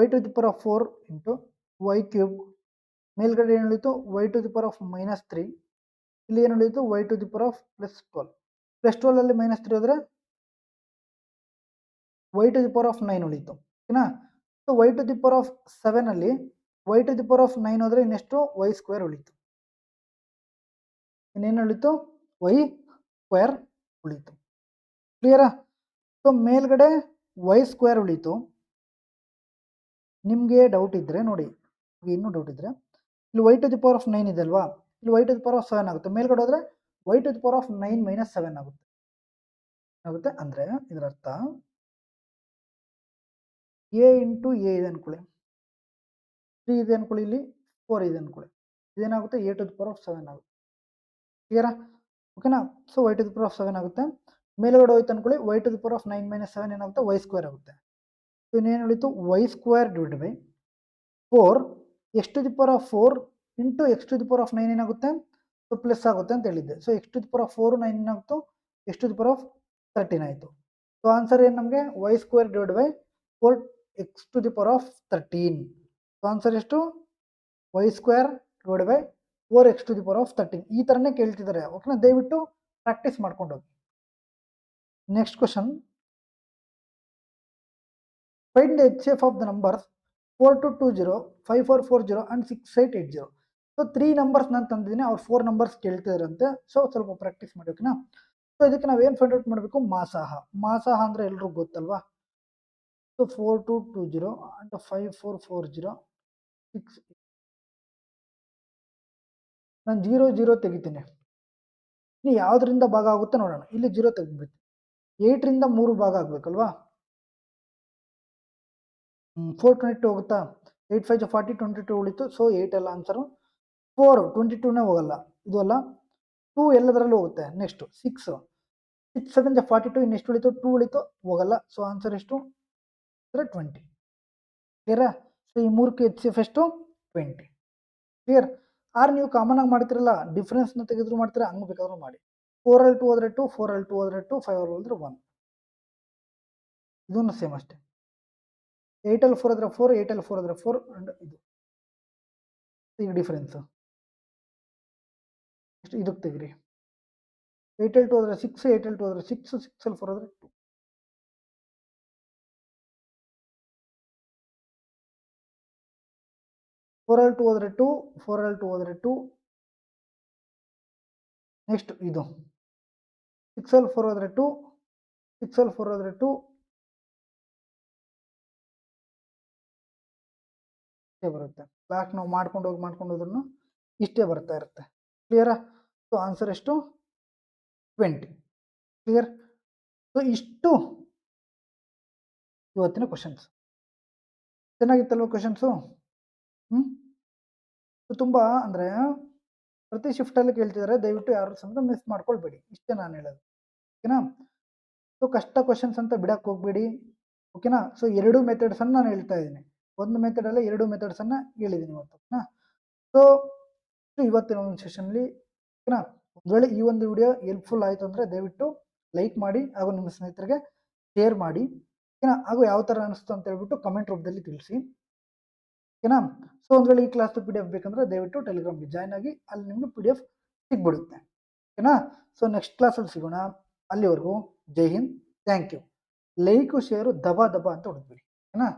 y to the power of 4 into y cube. ಮೇಲ್ಗಡೆ ಏನು ಉಳಿತು y to the power of -3. ಇಲ್ಲಿ ಏನು ಉಳಿತು y to the power of +12. +12 ಅಲ್ಲಿ -3 ಹೋದರೆ y to the power of 9 ಉಳಿತು. ಓಕೆನಾ? So y to the power of 7 ಅಲ್ಲಿ y to the power of 9 ಹೋದರೆ ಇನ್ನೆಷ್ಟು y ಸ್ಕ್ವೇರ್ ಉಳಿತು. ಇನ್ನೇನು ಉಳಿತು y ಸ್ಕ್ವೇರ್ ಉಳಿತು. ಕ್ಲಿಯರಾ? ಸೊ ಮೇಲ್ಗಡೆ y ಸ್ಕ್ವೇರ್ ಉಳಿತು. ನಿಮಗೆ ಡೌಟ್ ಇದ್ದರೆ ನೋಡಿ, ಇನ್ನೂ ಡೌಟ್ ಇದ್ದರೆ ಇಲ್ಲಿ y to the power of 9 ಇದೆ ಅಲ್ವಾ, ಇಲ್ಲಿ y to the power of 7 ಆಗುತ್ತೆ. ಮೇಲ್ಗಡೆ ಹೋದರೆ y to the power of 9 - 7 ಆಗುತ್ತೆ. ಅಂದರೆ ಇದರ ಅರ್ಥ a ಇಂಟು a ಇದೆ ಅನ್ಕೊಳ್ಳಿ, 3 ಇದೆ ಅನ್ಕೊಳ್ಳಿ, ಇಲ್ಲಿ 4 ಇದೆ ಅನ್ಕೊಳ್ಳಿ, ಇದೇನಾಗುತ್ತೆ a to the power of 7 ಆಗುತ್ತೆ. ಕ್ಲಿಯರಾ? ಓಕೆನಾ? So y to the power of 7 ಆಗುತ್ತೆ. ಮೇಲ್ಗಡೆ ಹೋಯ್ತು ಅನ್ಕೊಳ್ಳಿ y to the power of 9 - 7 ಏನಾಗುತ್ತೆ y ಸ್ಕ್ವೇರ್ ಆಗುತ್ತೆ. ಸೊ ಇನ್ನೇನು ಉಳಿತು y square divided by 4 x to the power of 4 into x to the power of 9 ಏನಾಗುತ್ತೆ ಸೊ ಪ್ಲಸ್ ಆಗುತ್ತೆ ಅಂತ ಹೇಳಿದ್ದೆ. So x to the power of 4 9 ಏನಾಗುತ್ತೋ x to the power of 13 ಆಯಿತು. So answer ಏನು ನಮಗೆ y square divide by 4 x to the power of 13. So answer ಎಷ್ಟು y square divide by 4 x to the power of 13. ಈ ಥರನೇ ಕೇಳ್ತಿದ್ದಾರೆ. ಓಕೆನಾ? ದಯವಿಟ್ಟು ಪ್ರಾಕ್ಟೀಸ್ ಮಾಡ್ಕೊಂಡು ಹೋಗಿ. Next question, find the HCF of the numbers 4220 5440 and 6880. So 3 numbers ನಾನು ತಂದಿದ್ದೀನಿ, ಅವ್ರು 4 ನಂಬರ್ಸ್ ಕೇಳ್ತಿದಾರಂತೆ. ಸೊ ಸ್ವಲ್ಪ ಪ್ರಾಕ್ಟೀಸ್ ಮಾಡಿ. ಓಕೆನಾ? ಸೊ ಇದಕ್ಕೆ ನಾವೇನು ಫೈಂಡ್ ಔಟ್ ಮಾಡಬೇಕು, ಮಾಸಾಹ ಅಂದರೆ ಎಲ್ರಿಗೂ ಗೊತ್ತಲ್ವಾ. So 4220 and 5440 6. ನಾನು 0 0 ತೆಗಿತೀನಿ. ಇನ್ನು ಯಾವುದರಿಂದ ಭಾಗ ಆಗುತ್ತೆ ನೋಡೋಣ. ಇಲ್ಲಿ 0 ತೆಗಿಬೇಕು. 8ರಿಂದ 3 ಭಾಗ ಆಗಬೇಕಲ್ವಾ. 422 ಹೋಗುತ್ತಾ, 8 5 40 22 ಉಳಿತು. ಸೊ 8 ಅಲ್ಲ ಆನ್ಸರು. 4 22ನೇ ಹೋಗಲ್ಲ, ಇದು ಅಲ್ಲ. 2 ಎಲ್ಲದರಲ್ಲೂ ಹೋಗುತ್ತೆ. ನೆಕ್ಸ್ಟ್ 6 7 42, ಇನ್ನೆಷ್ಟು ಉಳಿತು 2 ಉಳಿತು, ಹೋಗಲ್ಲ. ಸೊ ಆನ್ಸರ್ ಎಷ್ಟು ಅಂದರೆ 20. ಕ್ಲಿಯರಾ? ಸೊ ಈ 3ಕ್ಕೆ HCF ಎಷ್ಟು 20. ಕ್ಲಿಯರ್? ಆರ್ ನೀವು ಕಾಮನ್ ಆಗಿ ಮಾಡ್ತಿರಲ್ಲ, ಡಿಫ್ರೆನ್ಸ್ನ ತೆಗೆದ್ರು ಮಾಡ್ತೀರಾ, ಹಂಗೆ ಬೇಕಾದ್ರೂ ಮಾಡಿ. 4 2 ಹೋದ್ರೆ 2, 4 2 ಹೋದ್ರೆ 2, 5 ಹೋದ್ರೆ 1. ಇದನ್ನು ಸೇಮ್ ಅಷ್ಟೇ. 8 4 ಹೋದ್ರೆ 4, 8 4 ಹೋದ್ರೆ 4 ಅಂಡ್ ಇದು ಈಗ ಡಿಫ್ರೆನ್ಸ್ ಎಷ್ಟು ಇದಕ್ಕೆ ತೆಗಿರಿ. 8 2 ಹೋದ್ರೆ 6, 8 2 ಹೋದ್ರೆ 6, 6 4 ಹೋದ್ರೆ 2. ಫೋರ್ 2 ಹೋದ್ರೆ 2, 4 2 ಹೋದ್ರೆ 2. ನೆಕ್ಸ್ಟ್ ಇದು 6 4 ಹೋದ್ರೆ 2, 6 4 ಹೋದ್ರೆ 2. ಇಷ್ಟೇ ಬರುತ್ತೆ. ಲಾಸ್ಟ್ ನಾವು ಮಾಡ್ಕೊಂಡು ಹೋದ್ರೂ ಇಷ್ಟೇ ಬರ್ತಾ ಇರುತ್ತೆ. ಕ್ಲಿಯರಾ? ಸೊ ಆನ್ಸರ್ ಎಷ್ಟು 20. ಕ್ಲಿಯರ್? ಸೊ ಇಷ್ಟು ಇವತ್ತಿನ ಕ್ವಶನ್ಸ್. ಚೆನ್ನಾಗಿತ್ತಲ್ವ ಕ್ವಶನ್ಸು? ತುಂಬ ಅಂದರೆ ಪ್ರತಿ ಶಿಫ್ಟಲ್ಲಿ ಕೇಳ್ತಿದ್ದಾರೆ. ದಯವಿಟ್ಟು ಯಾರು ಸಮೇತ ಮಿಸ್ ಮಾಡ್ಕೊಳ್ಬೇಡಿ. ಇಷ್ಟೇ ನಾನು ಹೇಳೋದು. ಓಕೆನಾ? ಸೊ ಕಷ್ಟ ಕ್ವಶನ್ಸ್ ಅಂತ ಬಿಡಕ್ಕೆ ಹೋಗ್ಬೇಡಿ, ಓಕೆನಾ. ಸೊ 2 ಮೆಥಡ್ಸನ್ನು ನಾನು ಹೇಳ್ತಾ ಇದ್ದೀನಿ, ಒಂದು ಮೆಥಡಲ್ಲ 2 ಮೆಥಡ್ಸನ್ನು ಹೇಳಿದ್ದೀನಿ ಇವತ್ತು, ಓಕೆನಾ. ಸೊ ಇವತ್ತಿನ ಒಂದು ಸೆಷನ್ಲಿ, ಓಕೆನಾ. ಒಂದು ವೇಳೆ ಈ ಒಂದು ವಿಡಿಯೋ ಹೆಲ್ಪ್ಫುಲ್ ಆಯಿತು ಅಂದರೆ ದಯವಿಟ್ಟು ಲೈಕ್ ಮಾಡಿ ಹಾಗೂ ನಿಮ್ಮ ಸ್ನೇಹಿತರಿಗೆ ಶೇರ್ ಮಾಡಿ, ಓಕೆನಾ. ಹಾಗೂ ಯಾವ ಥರ ಅನಿಸ್ತು ಅಂತ ಹೇಳ್ಬಿಟ್ಟು ಕಮೆಂಟ್ ರೂಪದಲ್ಲಿ ತಿಳಿಸಿ, ಓಕೆನಾ. ಸೊ ಒಂದು ವೇಳೆ ಈ ಕ್ಲಾಸ್ PDF ಬೇಕಂದ್ರೆ ದಯವಿಟ್ಟು ಟೆಲಿಗ್ರಾಮ್ಗೆ ಜಾಯ್ನ್ ಆಗಿ, ಅಲ್ಲಿ ನಿಮಗೆ PDF ಸಿಗ್ಬಿಡುತ್ತೆ, ಓಕೆನಾ. ಸೊ ನೆಕ್ಸ್ಟ್ ಕ್ಲಾಸಲ್ಲಿ ಸಿಗೋಣ, ಅಲ್ಲಿವರೆಗೂ Jai Hind, thank you. Like share ದಬಾ ದಬಾ ಅಂತ ಹೊಡೆದ್ಬಿಡಿ, ಓಕೆನಾ.